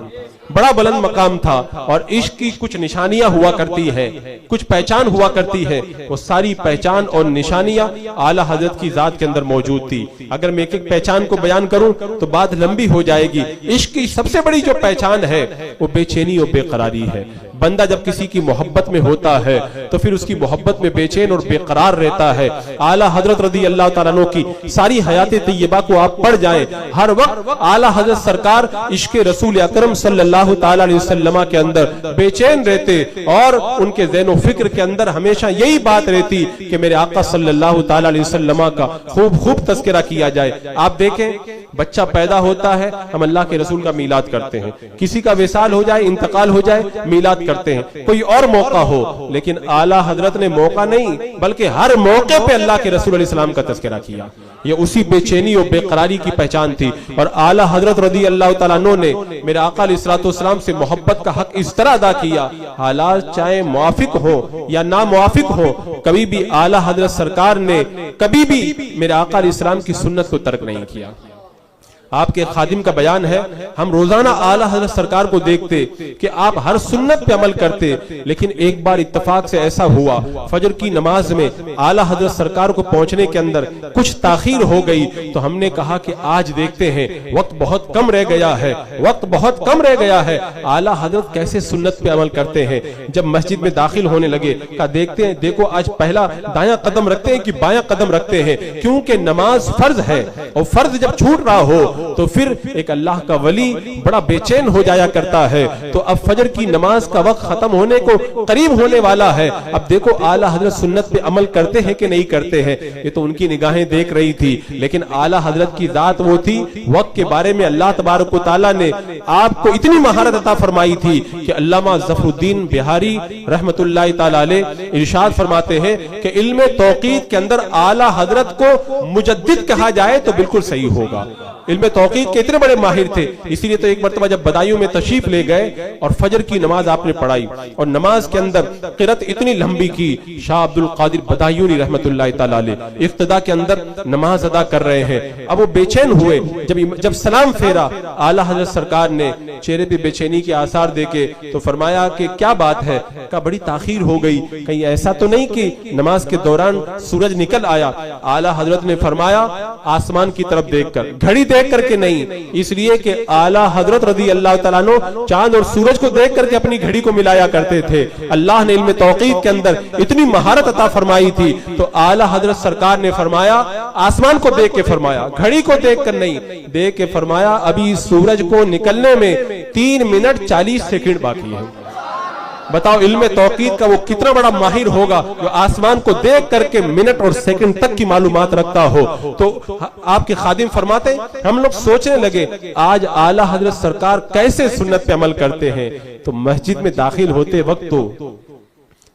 بڑا بلند مقام تھا۔ اور عشق کی کچھ نشانیاں ہوا کرتی ہیں، کچھ پہچان ہوا کرتی ہے، وہ ساری پہچان اور نشانیاں اعلیٰ حضرت کی ذات کے اندر موجود تھی۔ اگر میں ایک ایک پہچان کو بیان کروں تو بات لمبی ہو جائے گی۔ عشق کی سب سے بڑی جو پہچان ہے وہ بے چینی اور بے قراری ہے۔ بندہ جب کسی کی محبت میں ہوتا ہے تو پھر اس کی محبت میں بے چین اور بے قرار رہتا ہے۔ اعلیٰ حضرت رضی اللہ تعالیٰ عنہ کی ساری حیات طیبہ کو آپ پڑھ جائیں، ہر وقت اعلیٰ حضرت سرکار عشق رسول اکرم صلی اللہ تعالیٰ علیہ وسلم کے اندر بے چین رہتے، اور ان کے ذہن و فکر کے اندر ہمیشہ یہی بات رہتی کہ میرے آقا صلی اللہ تعالیٰ علیہ وسلم کا خوب تذکرہ کیا جائے۔ آپ دیکھیں، بچہ پیدا ہوتا ہے، ہم اللہ کے رسول کا میلاد کرتے ہیں، کسی کا وصال ہو جائے، انتقال ہو جائے، میلاد کرتے ہیں، کوئی اور موقع ہو، لیکن اعلیٰ حضرت نے موقع نہیں بلکہ ہر موقع پہ اللہ کے رسول علیہ السلام کا تذکرہ کیا۔ یہ اسی بے چینی اور بے قراری کی پہچان تھی۔ اور اعلیٰ حضرت رضی اللہ تعالیٰ عنہ نے میرے آقا علیہ السلام سے محبت کا حق اس طرح ادا کیا، حالات چاہے موافق ہو یا ناموافق ہو، کبھی بھی اعلیٰ حضرت سرکار نے کبھی بھی میرے آقا علیہ السلام کی سنت کو ترک نہیں کیا۔ آپ کے خادم کا بیان ہے، ہم روزانہ اعلیٰ حضرت سرکار کو دیکھتے کہ آپ ہر سنت پہ عمل کرتے، لیکن ایک بار اتفاق سے ایسا ہوا، فجر کی نماز میں اعلیٰ حضرت سرکار کو پہنچنے کے اندر کچھ تاخیر ہو گئی، تو ہم نے کہا کہ آج دیکھتے ہیں وقت بہت کم رہ گیا ہے، وقت بہت کم رہ گیا ہے، اعلیٰ حضرت کیسے سنت پہ عمل کرتے ہیں۔ جب مسجد میں داخل ہونے لگے، کہا دیکھتے ہیں، دیکھو آج پہلا دایاں قدم رکھتے ہیں کہ بایاں قدم رکھتے ہیں، کیونکہ نماز فرض ہے، اور فرض جب چھوٹ رہا ہو تو پھر ایک اللہ کا ولی بڑا بے چین ہو جایا کرتا ہے۔ تو اب فجر کی نماز کا وقت ختم ہونے کو قریب ہونے والا ہے، اب دیکھو اعلیٰ حضرت سنت پہ عمل کرتے ہیں کہ نہیں کرتے ہیں۔ یہ تو ان کی نگاہیں دیکھ رہی تھی، لیکن اعلیٰ حضرت کی ذات وہ تھی، وقت کے بارے میں اللہ تبارک و تعالیٰ نے آپ کو اتنی مہارت عطا فرمائی تھی کہ علامہ ظفر الدین بہاری رحمت اللہ تعالیٰ علیہ ارشاد فرماتے ہیں کہ علم توقیت کے اندر اعلیٰ حضرت کو مجدد کہا جائے تو بالکل صحیح ہوگا۔ علم توقیت کے اتنے بڑے ماہر تھے، اسی لیے تو ایک مرتبہ جب بدایوں میں تشریف لے گئے اور فجر کی نماز آپ نے پڑھائی، اور نماز کے اندر قرات اتنی لمبی کی، شاہ عبد القادر بدایونی رحمت اللہ تعالی علیہ اقتدا کے اندر نماز ادا کر رہے ہیں۔ اب وہ بے چین ہوئے، جب سلام پھیرا، اعلیٰ حضرت سرکار نے چہرے پہ بے چینی کے آثار دیکھے تو فرمایا کہ کیا بات ہے؟ کہا بڑی تاخیر ہو گئی، کہیں ایسا تو نہیں کہ نماز کے دوران سورج نکل آیا؟ اعلیٰ حضرت نے فرمایا آسمان کی طرف دیکھ کر، گھڑی دیکھ کر کے نہیں، اس لیے کہ اعلیٰ حضرت رضی اللہ تعالیٰ عنہ چاند اور سورج کو دیکھ کر کے اپنی گھڑی کو ملایا کرتے تھے۔ اللہ نے علم توقیت کے اندر اتنی مہارت عطا فرمائی تھی، تو اعلیٰ حضرت سرکار نے فرمایا آسمان کو دیکھ کے فرمایا، گھڑی کو دیکھ کر نہیں، دیکھ کے فرمایا ابھی سورج کو نکلنے میں 3 منٹ 40 سیکنڈ باقی ہے۔ بتاؤ علم توقیت کا وہ کتنا بڑا ماہر ہوگا جو آسمان کو دیکھ کر کے منٹ اور سیکنڈ تک کی معلومات رکھتا ہو۔ تو آپ کے خادم فرماتے ہم لوگ سوچنے لگے آج اعلیٰ حضرت سرکار کیسے سنت پہ عمل کرتے ہیں، تو مسجد میں داخل ہوتے وقت تو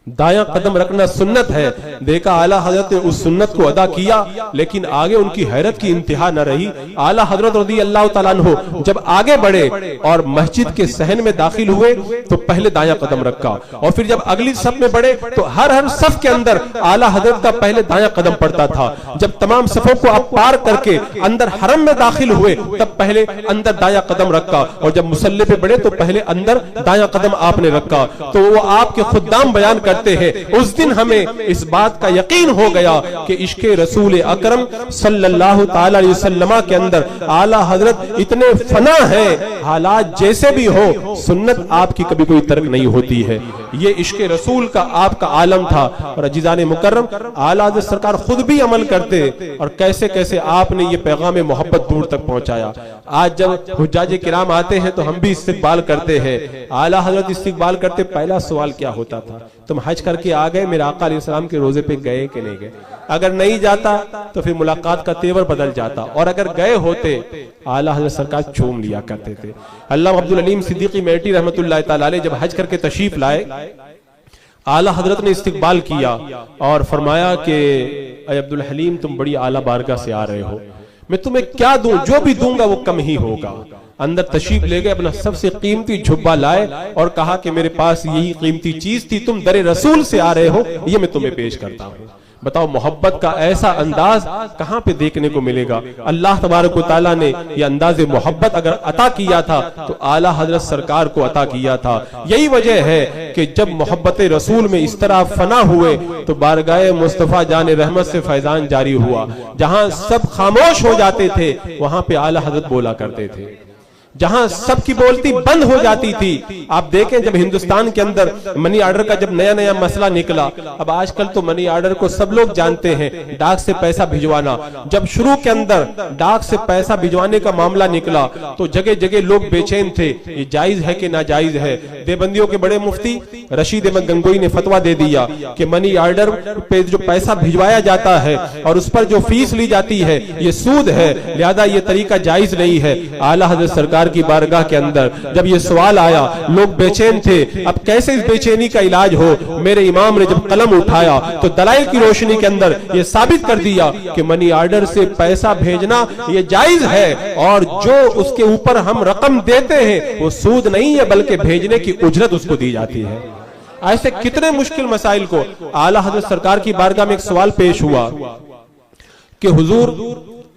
دایاں قدم رکھنا سنت ہے، دیکھا اعلیٰ حضرت نے اس سنت کو ادا کیا، لیکن آگے ان کی حیرت کی انتہا نہ رہی۔ اعلیٰ حضرت رضی اللہ تعالیٰ عنہ جب آگے بڑھے اور مسجد کے صحن میں داخل ہوئے تو پہلے دایاں قدم رکھا، اور پھر جب اگلی صف میں بڑھے تو ہر صف کے اندر اعلیٰ حضرت کا پہلے دایاں قدم پڑتا تھا۔ جب تمام صفوں کو آپ پار کر کے اندر حرم میں داخل ہوئے تب پہلے اندر دایاں قدم رکھا، اور جب مصلی پہ بڑھے تو پہلے اندر دایاں قدم آپ نے رکھا۔ تو وہ آپ کے خدام بیان کر کرتے ہیں اس دن ہمیں اس بات کا یقین ہو گیا کہ عشق رسول اکرم صلی اللہ تعالی علیہ وسلم کے اندر اعلیٰ حضرت اتنے فنا ہیں، حالات جیسے بھی ہو سنت آپ کی کبھی کوئی ترک نہیں ہوتی ہے۔ یہ عشق رسول کا آپ کا عالم تھا، اور عزیزان مکرم اعلیٰ حضرت سرکار خود بھی عمل کرتے، اور کیسے کیسے آپ نے یہ پیغام محبت دور تک پہنچایا۔ آج جب حجاج کرام آتے ہیں تو ہم بھی استقبال کرتے ہیں، اعلیٰ حضرت استقبال کرتے، پہلا سوال کیا ہوتا تھا؟ تم حج کر کے آ گئے، میرے آقا علیہ السلام کے روزے پہ گئے کہ نہیں گئے؟ اگر نہیں جاتا تو پھر ملاقات کا تیور بدل جاتا، اور اگر گئے ہوتے اعلیٰ حضرت سرکار چوم لیا کرتے تھے۔ علامہ عبدالعلیم صدیقی میٹھی رحمۃ اللہ تعالی علیہ جب حج کر کے تشریف لائے، اعلیٰ حضرت نے استقبال کیا اور فرمایا کہ اے عبدالحلیم تم بڑی اعلیٰ بارگاہ سے آ رہے ہو، میں تمہیں کیا دوں؟ جو بھی دوں گا وہ کم ہی ہوگا۔ اندر تشریف لے گئے، اپنا سب سے قیمتی جھبا لائے اور کہا کہ میرے پاس یہی قیمتی چیز تھی، تم در رسول سے آ رہے ہو، یہ میں تمہیں پیش کرتا ہوں۔ بتاؤ محبت کا ایسا انداز کہاں پہ دیکھنے کو ملے گا؟ اللہ تبارک و تعالیٰ نے یہ انداز محبت اگر عطا کیا تھا تو اعلیٰ حضرت سرکار کو عطا کیا تھا۔ یہی وجہ ہے کہ جب محبت رسول میں اس طرح فنا ہوئے تو بارگاہ مصطفیٰ جان رحمت سے فیضان جاری ہوا۔ جہاں سب خاموش ہو جاتے تھے وہاں پہ اعلیٰ حضرت بولا کرتے تھے، جہاں سب کی بولتی بند ہو جاتی تھی۔ آپ دیکھیں جب ہندوستان کے اندر منی آرڈر کا جب نیا نیا مسئلہ نکلا، اب آج کل تو منی آرڈر کو سب لوگ جانتے ہیں، ڈاک سے پیسہ بھجوانا۔ جب شروع کے اندر ڈاک سے پیسہ بھجوانے کا معاملہ نکلا تو جگہ جگہ لوگ بے چین تھے، یہ جائز ہے کہ ناجائز ہے۔ دیوبندیوں کے بڑے مفتی رشید احمد گنگوئی نے فتویٰ دے دیا کہ منی آرڈر پہ جو پیسہ بھجوایا جاتا ہے اور اس پر جو فیس لی جاتی ہے یہ سود ہے، لہذا یہ طریقہ جائز نہیں ہے۔ اعلیٰ حضرت سرکار کی بارگاہ کے اندر جب یہ سوال آیا، لوگ بے چین تھے، اب کیسے اس بے چینی کا علاج ہو؟ میرے امام نے جب قلم اٹھایا تو دلائل کی روشنی کے اندر یہ ثابت کر دیا کہ منی آرڈر سے پیسہ بھیجنا یہ جائز ہے، اور جو اس کے اوپر ہم رقم دیتے ہیں وہ سود نہیں ہے بلکہ بھیجنے کی اجرت اس کو دی جاتی ہے۔ ایسے کتنے مشکل مسائل کو اعلیٰ حضرت سرکار کی بارگاہ میں ایک سوال پیش ہوا کہ حضور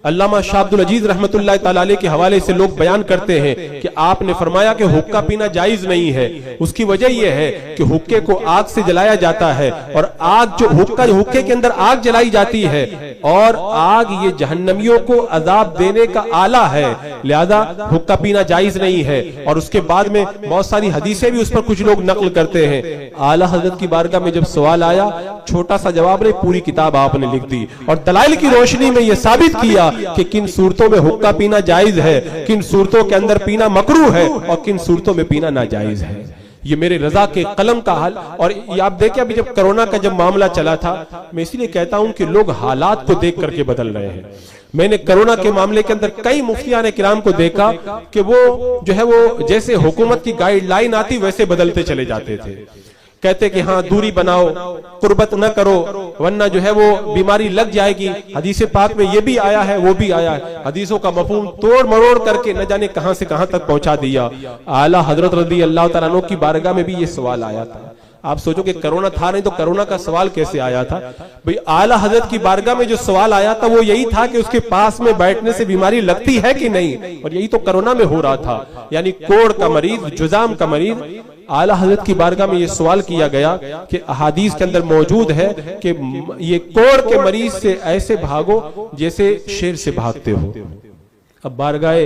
علامہ شاہ عبد العزیز رحمت اللہ تعالی علیہ کے حوالے سے لوگ بیان کرتے ہیں کہ آپ نے فرمایا کہ حقہ پینا جائز نہیں ہے۔ اس کی وجہ یہ ہے کہ حقے کو آگ سے جلایا جاتا ہے، اور آگ جو حقے کے اندر آگ جلائی جاتی ہے، اور آگ یہ جہنمیوں کو عذاب دینے کا آلہ ہے، لہذا حقہ پینا جائز نہیں ہے۔ اور اس کے بعد میں بہت ساری حدیثیں بھی اس پر کچھ لوگ نقل کرتے ہیں۔ اعلیٰ حضرت کی بارگاہ میں جب سوال آیا، چھوٹا سا جواب نہیں، پوری کتاب آپ نے لکھ دی، اور دلائل کی روشنی میں یہ ثابت کیا کہ کن صورتوں میں حقہ پینا جائز ہے، کن صورتوں کے اندر پینا مکروہ ہے، اور کن صورتوں میں پینا ناجائز ہے۔ یہ میرے رضا کے قلم کا حل۔ اور یہ آپ دیکھیں ابھی جب کرونا کا جب معاملہ چلا تھا، میں اسی لیے کہتا ہوں کہ لوگ حالات کو دیکھ کر کے بدل رہے ہیں۔ میں نے کرونا کے معاملے کے اندر کئی مفتیان کرام کو دیکھا کہ وہ جو ہے وہ جیسے حکومت کی گائیڈ لائن آتی ویسے بدلتے چلے جاتے تھے۔ کہتے کہ ہاں دوری بناؤ، قربت نہ کرو ورنہ جو ہے وہ بیماری لگ جائے گی۔ حدیث پاک میں یہ بھی آیا ہے وہ بھی آیا ہے، حدیثوں کا مفہوم توڑ مروڑ کر کے نہ جانے کہاں سے کہاں تک پہنچا دیا۔ اعلیٰ حضرت رضی اللہ تعالیٰ عنہ کی بارگاہ میں بھی یہ سوال آیا تھا۔ آپ سوچو کہ کرونا تھا نہیں تو کرونا کا سوال کیسے آیا تھا؟ بھئی اعلیٰ حضرت کی بارگاہ میں جو سوال آیا تھا وہ یہی تھا کہ اس کے پاس میں بیٹھنے سے بیماری لگتی ہے کہ نہیں، اور یہی تو کرونا میں ہو رہا تھا، یعنی کوڑ کا مریض، جزام کا مریض۔ اعلیٰ حضرت کی بارگاہ میں یہ سوال کیا گیا کہ احادیث کے اندر موجود ہے کہ یہ کوڑ کے مریض سے ایسے بھاگو جیسے شیر سے بھاگتے ہو۔ اب بارگاہ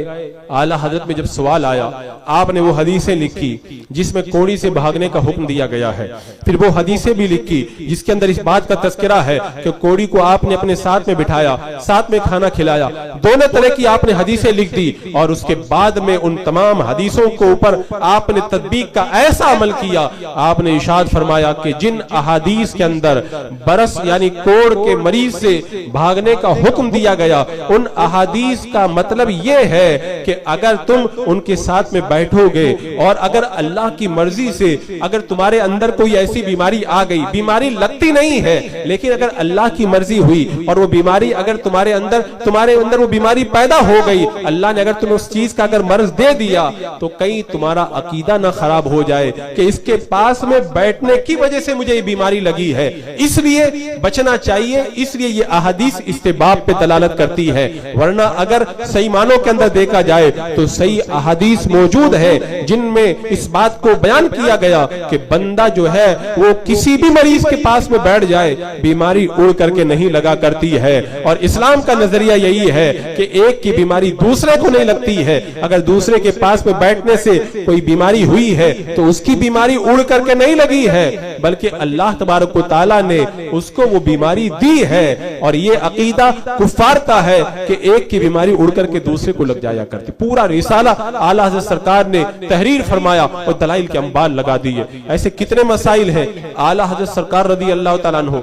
اعلیٰ حضرت میں جب سوال آیا، آپ نے وہ حدیثیں لکھی جس میں کوڑی سے بھاگنے کا حکم دیا گیا ہے، پھر وہ حدیثیں بھی لکھی جس کے اندر اس بات کا تذکرہ ہے کہ کوڑی کو آپ نے اپنے ساتھ میں بٹھایا، ساتھ میں کھانا کھلایا، دونوں طرح کی آپ نے حدیثیں لکھ دی، اور اس کے بعد میں ان تمام حدیثوں کو اوپر آپ نے تطبیق کا ایسا عمل کیا۔ آپ نے ارشاد فرمایا کہ جن احادیث کے اندر برس یعنی کوڑ کے مریض سے بھاگنے کا حکم دیا گیا، ان احادیث کا مطلب یہ ہے کہ اگر تم ان کے ساتھ میں بیٹھو گے اور اگر اللہ کی مرضی سے اگر تمہارے اندر کوئی ایسی بیماری آ گئی، بیماری لگتی نہیں ہے لیکن اگر اللہ کی مرضی ہوئی اور وہ بیماری اگر تمہارے اندر وہ بیماری پیدا ہو گئی، اللہ نے اگر تمہیں اس چیز کا اگر مرض دے دیا تو کہیں تمہارا عقیدہ نہ خراب ہو جائے کہ اس کے پاس میں بیٹھنے کی وجہ سے مجھے یہ بیماری لگی ہے، اس لیے بچنا چاہیے۔ اس لیے یہ احادیث استحباب پہ دلالت کرتی ہے، ورنہ اگر صحیح معنوں کے اندر دیکھا جائے تو صحیح احادیث موجود ہے جن میں اس بات کو بیان کیا گیا کہ بندہ جو ہے وہ کسی بھی مریض کے پاس میں بیٹھ جائے بیماری اڑ کر کے نہیں لگا کرتی ہے. اور اسلام کا نظریہ یہی ہے کہ ایک کی بیماری دوسرے کو نہیں لگتی ہے. اگر دوسرے کے پاس میں بیٹھنے سے کوئی بیماری ہوئی ہے تو اس کی بیماری اڑ کر کے نہیں لگی ہے بلکہ اللہ تبارک و تعالیٰ نے اس کو وہ بیماری دی ہے. اور یہ عقیدہ کفار کا ہے کہ ایک کی بیماری اڑ کر کے دوسرے کو لگ جایا کرتی. پورا رسالہ اعلیٰ حضرت سرکار نے تحریر فرمایا اور دلائل کے انبار لگا دیے. ایسے کتنے مسائل ہیں. اعلیٰ حضرت سرکار رضی اللہ تعالیٰ عنہ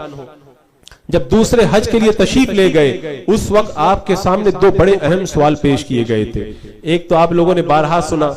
جب دوسرے حج کے لیے تشریف لے گئے اس وقت آپ کے سامنے دو بڑے اہم سوال پیش کیے گئے تھے. ایک تو آپ لوگوں نے بارہا سنا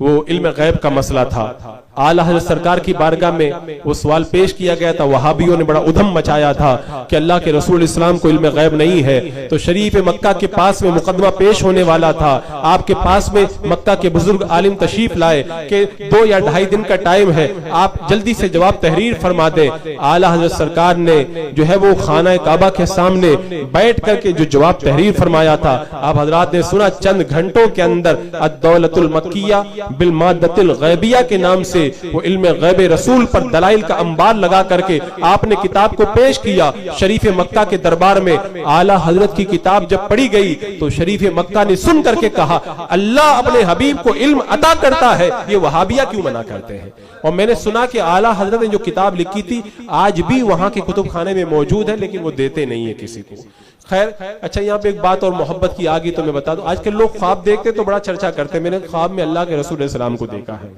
وہ علم غیب کا مسئلہ تھا. اعلیٰ حضرت سرکار کی بارگاہ میں وہ سوال پیش کیا گیا تھا. وہابیوں نے بڑا ادھم مچایا تھا کہ اللہ کے رسول اسلام کو علم غیب نہیں ہے. تو شریف مکہ کے پاس میں مقدمہ پیش ہونے والا تھا. آپ کے پاس میں مکہ کے بزرگ عالم تشریف لائے کہ 2 یا 2.5 دن کا ٹائم ہے, آپ جلدی سے جواب تحریر فرما دیں. اعلیٰ حضرت سرکار نے جو ہے وہ خانہ کعبہ کے سامنے بیٹھ کر کے جو جواب تحریر فرمایا تھا آپ حضرات نے سنا. چند گھنٹوں کے اندر الدولۃ المکیہ بالمادۃ الغیبیہ کے نام سے وہ علم غیب رسول پر دلائل کا انبار لگا کر کے آپ نے کتاب کو پیش کیا. شریف مکہ کے دربار میں اعلیٰ حضرت کی کتاب جب پڑھی گئی تو شریف مکہ نے سن کر کے کہا اللہ اپنے حبیب کو علم عطا کرتا ہے, یہ وہابیہ کیوں منع کرتے ہیں. اور میں نے سنا کہ اعلیٰ حضرت نے جو کتاب لکھی تھی آج بھی وہاں کے کتب خانے میں موجود ہے لیکن وہ دیتے نہیں ہیں کسی کو. خیر اچھا یہاں پہ ایک بات اور محبت کی آگی تو میں بتا دوں. آج کل لوگ خواب دیکھتے تو بڑا چرچا کرتے ہیں. میں نے خواب میں اللہ کے رسول علیہ السلام کو دیکھا ہے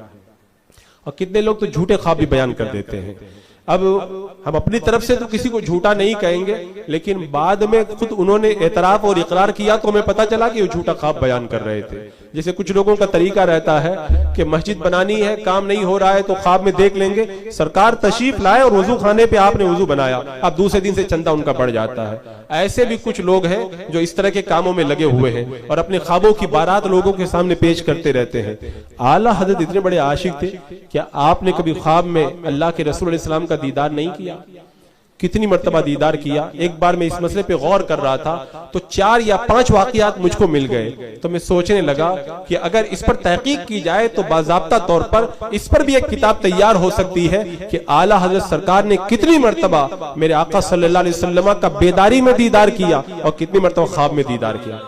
اور کتنے لوگ تو جھوٹے خواب بھی بیان کر دیتے ہیں. اب ہم اپنی طرف سے تو کسی کو جھوٹا نہیں کہیں گے لیکن بعد میں خود انہوں نے اعتراف اور اقرار کیا تو ہمیں پتا چلا کہ وہ جھوٹا خواب بیان کر رہے تھے. جیسے کچھ لوگوں کا طریقہ رہتا ہے کہ مسجد بنانی ہے, کام نہیں ہو رہا ہے تو خواب میں دیکھ لیں گے سرکار تشریف لائے اور وضو خانے پہ آپ نے وضو بنایا, اب دوسرے دن سے چندہ ان کا بڑھ جاتا ہے. ایسے بھی کچھ لوگ ہیں جو اس طرح کے کاموں میں لگے ہوئے ہیں اور اپنے خوابوں کی بارات لوگوں کے سامنے پیش کرتے رہتے ہیں. اعلیٰ حضرت اتنے بڑے عاشق تھے, کیا آپ نے کبھی خواب میں اللہ کے رسول علیہ السلام کا دیدار نہیں کیا؟ کتنی مرتبہ دیدار کیا. ایک بار میں اس مسئلے پہ غور کر رہا تھا تو 4 یا 5 واقعات مجھ کو مل گئے تو میں سوچنے لگا کہ اگر اس پر تحقیق کی جائے تو باضابطہ طور پر اس پر بھی ایک کتاب تیار ہو سکتی ہے کہ اعلیٰ حضرت سرکار نے کتنی مرتبہ میرے آقا صلی اللہ علیہ وسلم کا بیداری میں دیدار کیا اور کتنی مرتبہ خواب میں دیدار کیا.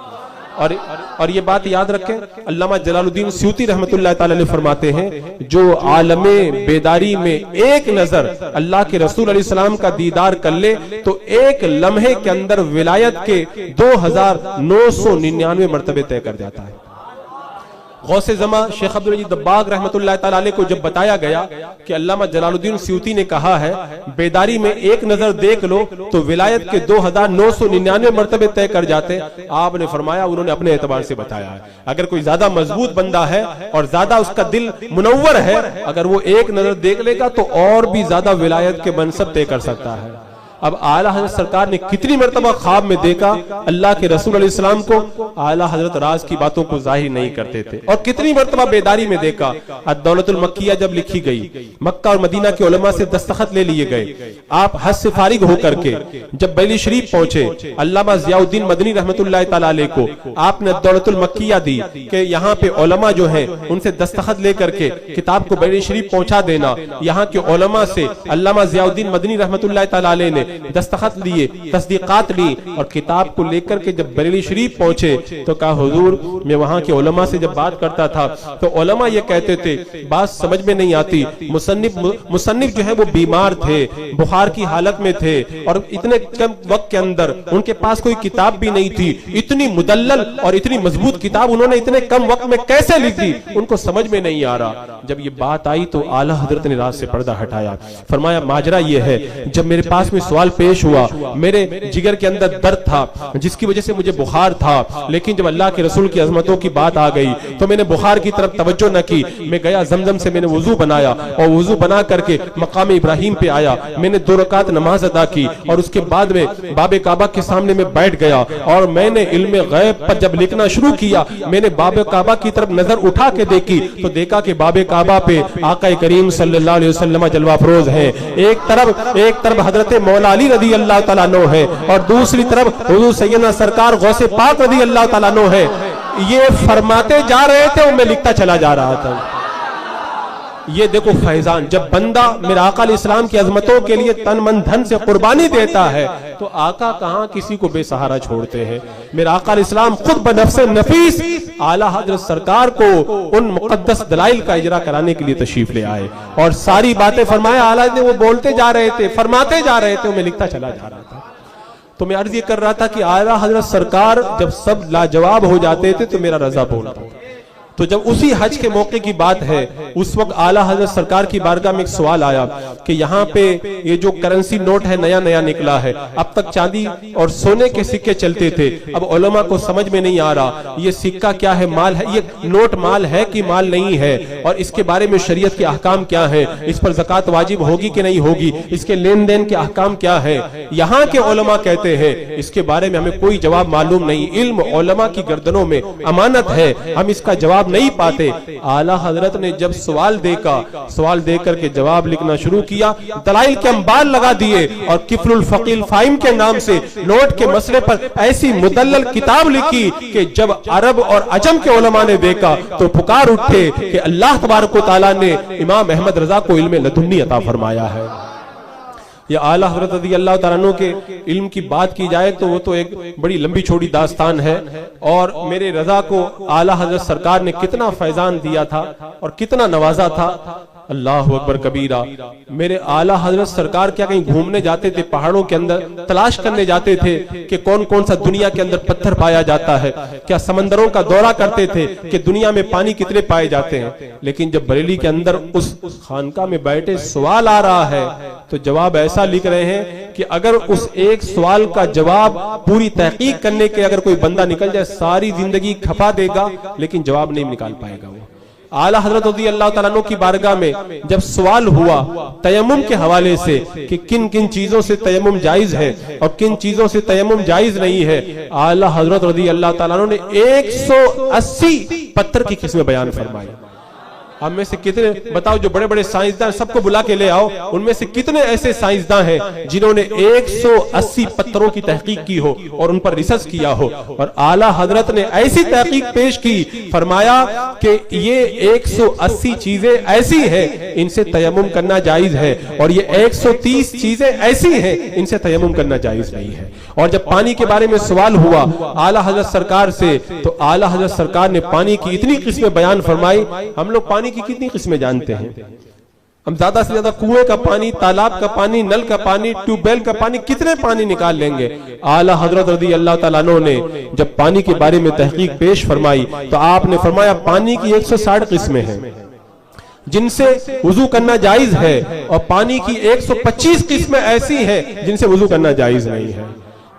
اور یہ بات یاد رکھیں, علامہ جلال الدین سیوطی رحمۃ اللہ تعالی علیہ فرماتے ہیں جو عالم بیداری میں ایک نظر اللہ کے رسول علیہ السلام کا دیدار کر لے تو ایک لمحے کے اندر ولایت کے 2999 مرتبے طے کر جاتا ہے. غوث زمان شیخ عبدالعزیز دباغ رحمۃ اللہ تعالی علیہ کو جب بتایا گیا کہ علامہ جلال الدین سیوطی نے کہا ہے بیداری میں ایک نظر دیکھ لو تو ولایت کے 2999 مرتبے طے کر جاتے, آپ نے فرمایا انہوں نے اپنے اعتبار سے بتایا ہے. اگر کوئی زیادہ مضبوط بندہ ہے اور زیادہ اس کا دل منور ہے اگر وہ ایک نظر دیکھ لے گا تو اور بھی زیادہ ولایت کے منصب طے کر سکتا ہے. اب اعلیٰ حضرت سرکار نے کتنی مرتبہ خواب میں دیکھا اللہ کے رسول علیہ السلام کو, اعلیٰ حضرت راز کی باتوں کو ظاہر نہیں کرتے تھے. اور کتنی مرتبہ بیداری میں دیکھا الدولۃ المکیہ جب لکھی گئی مکہ اور مدینہ کے علماء سے دستخط لے لیے گئے, آپ حج سے فارغ ہو کر کے جب بیلی شریف پہنچے علامہ ضیاء الدین مدنی رحمۃ اللہ تعالی علیہ کو آپ نے الدولۃ المکیہ دی کہ یہاں پہ علماء جو ہیں ان سے دستخط لے کر کے کتاب کو بیلی شریف پہنچا دینا. یہاں کے علماء سے علامہ ضیاء الدین مدنی رحمۃ اللہ تعالی علیہ نے دستخط لیے, تصدیقات لی اور کتاب کو لے کر کے جب بریلی شریف پہنچے تو کہا حضور میں وہاں کے علماء سے جب بات کرتا تھا تو علماء یہ کہتے تھے بات سمجھ میں نہیں آتی, مصنف جو ہے وہ بیمار تھے, بخار کی حالت میں تھے اور اتنے کم وقت کے اندر ان کے پاس کوئی کتاب بھی نہیں تھی. اتنی مدلل اور اتنی مضبوط کتاب انہوں نے اتنے کم وقت میں کیسے لکھی ان کو سمجھ میں نہیں آ رہا. جب یہ بات آئی تو اعلیٰ حضرت نے راز سے پردہ ہٹایا, فرمایا ماجرا یہ ہے جب میرے پاس میں سوال پیش ہوا میرے جگر کے اندر درد تھا جس کی وجہ سے مجھے بخار تھا, لیکن جب اللہ کے رسول کی عظمتوں کی بات آ گئی تو میں نے بخار کی طرف توجہ نہ کی, میں گیا زمزم سے میں نے وضو بنایا اور وضو بنا کر کے مقام ابراہیم پہ آیا, میں نے 2 رکعت نماز ادا کی اور اس کے بعد میں باب کعبہ کے سامنے میں بیٹھ گیا اور میں نے علم غیب پر جب لکھنا شروع کیا میں نے باب کعبہ کی طرف نظر اٹھا کے دیکھی تو دیکھا کہ باب کعبہ پہ آقا کریم صلی اللہ علیہ وسلم جلوہ افروز ہیں. ایک طرف حضرت مولا علی رضی اللہ تعالیٰ عنہ ہے اور دوسری طرف حضور سیدنا سرکار غوث پاک رضی اللہ تعالیٰ عنہ ہے. یہ فرماتے جا رہے تھے اور میں لکھتا چلا جا رہا تھا۔ یہ دیکھو فیضان، جب بندہ میرے آقا علیہ السلام کی عظمتوں کے لیے تن من دھن سے قربانی دیتا ہے تو آقا کہاں کسی کو بے سہارا چھوڑتے ہیں۔ میرے آقا علیہ السلام خود بنفس نفیس اعلیٰ حضرت سرکار کو ان مقدس دلائل کا اجرا کرانے کے لیے تشریف لے آئے اور ساری باتیں فرمایا اعلیٰ نے، وہ بولتے جا رہے تھے، فرماتے جا رہے تھے، میں لکھتا چلا جا رہا تھا۔ تو میں عرض یہ کر رہا تھا کہ اعلیٰ حضرت سرکار جب سب لاجواب ہو جاتے تھے تو میرا رضا بولتا تھا۔ تو جب اسی حج کے موقع کی بات ہے، اس وقت اعلیٰ حضرت سرکار کی بارگاہ میں ایک سوال آیا کہ یہاں پہ یہ جو کرنسی نوٹ ہے نیا نیا نکلا ہے، اب تک چاندی اور سونے کے سکے چلتے تھے، اب علماء کو سمجھ میں نہیں آ رہا یہ سکہ کیا ہے، مال ہے، یہ نوٹ مال ہے کہ مال نہیں ہے، اور اس کے بارے میں شریعت کے احکام کیا ہیں، اس پر زکوٰۃ واجب ہوگی کہ نہیں ہوگی، اس کے لین دین کے احکام کیا ہیں۔ یہاں کے علماء کہتے ہیں اس کے بارے میں ہمیں کوئی جواب معلوم نہیں، علم علماء کی گردنوں میں امانت ہے، ہم اس کا جواب نہیں پاتے۔ اعلیٰ حضرت نے جب سوال دے کر کے جواب لکھنا شروع کیا، دلائل کے انبار لگا دیے اور کفل الفقیل فائم کے نام سے نوٹ کے مسئلے پر ایسی مدلل کتاب لکھی کہ جب عرب اور عجم کے علماء نے دیکھا تو پکار اٹھے کہ اللہ تبارک و تعالیٰ نے امام احمد رضا کو علم لدنی عطا فرمایا ہے۔ یا اعلیٰ حضرت رضی اللہ تعالیٰ عنہ کے علم کی بات کی جائے تو وہ تو ایک بڑی لمبی چھوڑی داستان ہے، اور میرے رضا کو اعلیٰ حضرت سرکار نے کتنا فیضان دیا تھا اور کتنا نوازا تھا، اللہ اکبر کبیرہ۔ میرے اعلیٰ حضرت سرکار کیا کہیں گھومنے جاتے تھے پہاڑوں کے اندر، تلاش کرنے جاتے تھے کہ کون کون سا دنیا کے اندر پتھر پایا جاتا ہے، کیا سمندروں کا دورہ کرتے تھے کہ دنیا میں پانی کتنے پائے جاتے ہیں۔ لیکن جب بریلی کے اندر اس خانقاہ میں بیٹھے سوال آ رہا ہے تو جواب ایسا لکھ رہے ہیں کہ اگر اس ایک سوال کا جواب پوری تحقیق کرنے کے اگر کوئی بندہ نکل جائے ساری زندگی کھپا دے گا لیکن جواب نہیں نکال پائے گا وہ۔ اعلیٰ حضرت رضی اللہ تعالیٰ عنہ کی بارگاہ میں جب سوال ہوا تیمم کے حوالے سے کہ کن کن چیزوں سے تیمم جائز ہے اور کن چیزوں سے تیمم جائز نہیں ہے، اعلیٰ حضرت رضی اللہ تعالیٰ عنہ نے 180 پتھر کی قسمیں بیان فرمائی۔ ہم میں سے کتنے بتاؤ جو بڑے بڑے سائنسدان سب کو بلا کے لے آؤ، ان میں سے کتنے ایسے سائنسدان ہیں جنہوں نے 180 پتھروں کی تحقیق کی ہو اور ان پر ریسرچ کیا ہو، اور اعلیٰ حضرت نے ایسی تحقیق پیش کی، فرمایا کہ یہ 180 چیزیں ایسی ہیں ان سے تیمم کرنا جائز ہے، اور یہ 130 چیزیں ایسی ہیں ان سے تیمم کرنا جائز نہیں ہے۔ اور جب پانی کے بارے میں سوال ہوا اعلیٰ حضرت سرکار سے تو اعلیٰ حضرت سرکار نے پانی کی اتنی قسمیں بیان فرمائی۔ ہم لوگ پانی کی کتنی قسمیں جانتے ہیں؟ ہم زیادہ سے زیادہ کنویں کا پانی، تالاب کا پانی، نل کا پانی، ٹیوب ویل کا پانی، کتنے پانی نکال لیں گے۔ اعلیٰ حضرت رضی اللہ تعالیٰ عنہ نے جب پانی کے بارے میں تحقیق پیش فرمائی تو آپ نے فرمایا پانی کی 160 قسمیں ہیں جن سے وضو کرنا جائز ہے، اور پانی کی 125 قسمیں ایسی ہیں جن سے وضو کرنا جائز نہیں ہے۔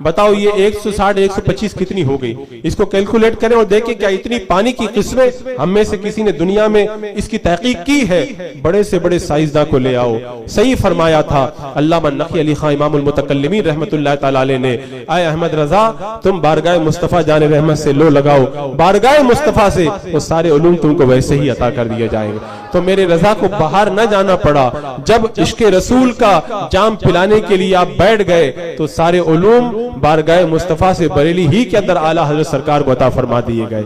بتاؤ یہ 160 125 کتنی ہو گئی؟ اس کو کیلکولیٹ کریں اور دیکھیں کیا اتنی پانی کی قسمیں ہم میں سے کسی نے دنیا میں اس کی تحقیق کی ہے؟ بڑے سے بڑے سائنسداں کو لے آؤ۔ صحیح فرمایا تھا علامہ نقی علی خان امام المتکلمین رحمت اللہ تعالی علیہ نے، اے احمد رضا تم بارگاہ مصطفیٰ جان رحمت سے لو لگاؤ، بارگاہ مصطفیٰ سے وہ سارے علوم تم کو ویسے ہی عطا کر دیے جائیں گے۔ تو میرے رضا کو باہر نہ جانا پڑا، جب عشق رسول کا جام پلانے کے لیے آپ بیٹھ گئے تو سارے علوم بارگاہ مصطفیٰ سے بریلی ہی کے اندر اعلیٰ حضرت سرکار کو عطا فرما دیے گئے۔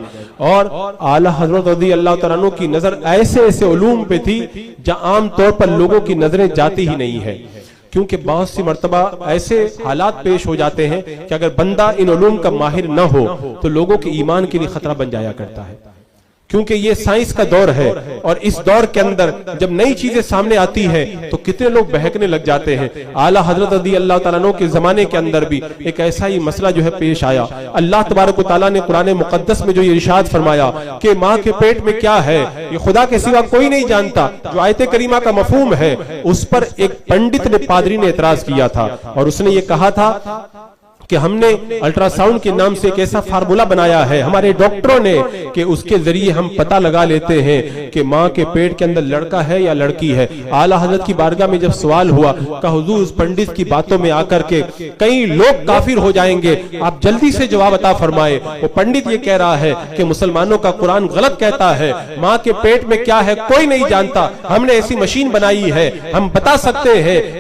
اور اعلیٰ حضرت رضی اللہ تعالیٰ عنہ کی نظر ایسے ایسے علوم پہ تھی جہاں عام طور پر لوگوں کی نظریں جاتی ہی نہیں ہے، کیونکہ بہت سی مرتبہ ایسے حالات پیش ہو جاتے ہیں کہ اگر بندہ ان علوم کا ماہر نہ ہو تو لوگوں کے ایمان کے لیے خطرہ بن جایا کرتا ہے، کیونکہ یہ سائنس کا دور ہے، اور اس دور کے اندر جب نئی چیزیں سامنے آتی ہیں تو کتنے لوگ بہکنے لگ جاتے ہیں۔ اعلیٰ حضرت رضی اللہ تعالیٰ عنہ کے زمانے کے اندر بھی ایک ایسا ہی مسئلہ جو ہے پیش آیا۔ اللہ تبارک و تعالیٰ نے قرآن مقدس میں جو یہ ارشاد فرمایا کہ ماں کے پیٹ میں کیا ہے یہ خدا کے سوا کوئی نہیں جانتا، جو آیت کریمہ کا مفہوم ہے، اس پر ایک پنڈت نے، پادری نے اعتراض کیا تھا، اور اس نے یہ کہا تھا کہ ہم نے الٹرا ساؤنڈ کے نام سے ایک ایسا فارمولا بنایا ہے ہمارے ڈاکٹروں نے کہ اس کے ذریعے ہم پتہ لگا لیتے ہیں کہ ماں کے پیٹ کے اندر لڑکا ہے یا لڑکی ہے۔ اعلیٰ حضرت کی بارگاہ میں جب سوال ہوا کہ حضور اس پنڈت کی باتوں میں آ کر کے کئی لوگ کافر ہو جائیں گے، آپ جلدی سے جواب عطا فرمائے۔ وہ پنڈت یہ کہہ رہا ہے کہ مسلمانوں کا قرآن غلط کہتا ہے، ماں کے پیٹ میں کیا ہے کوئی نہیں جانتا، ہم نے ایسی مشین بنائی ہے، ہم بتا سکتے ہیں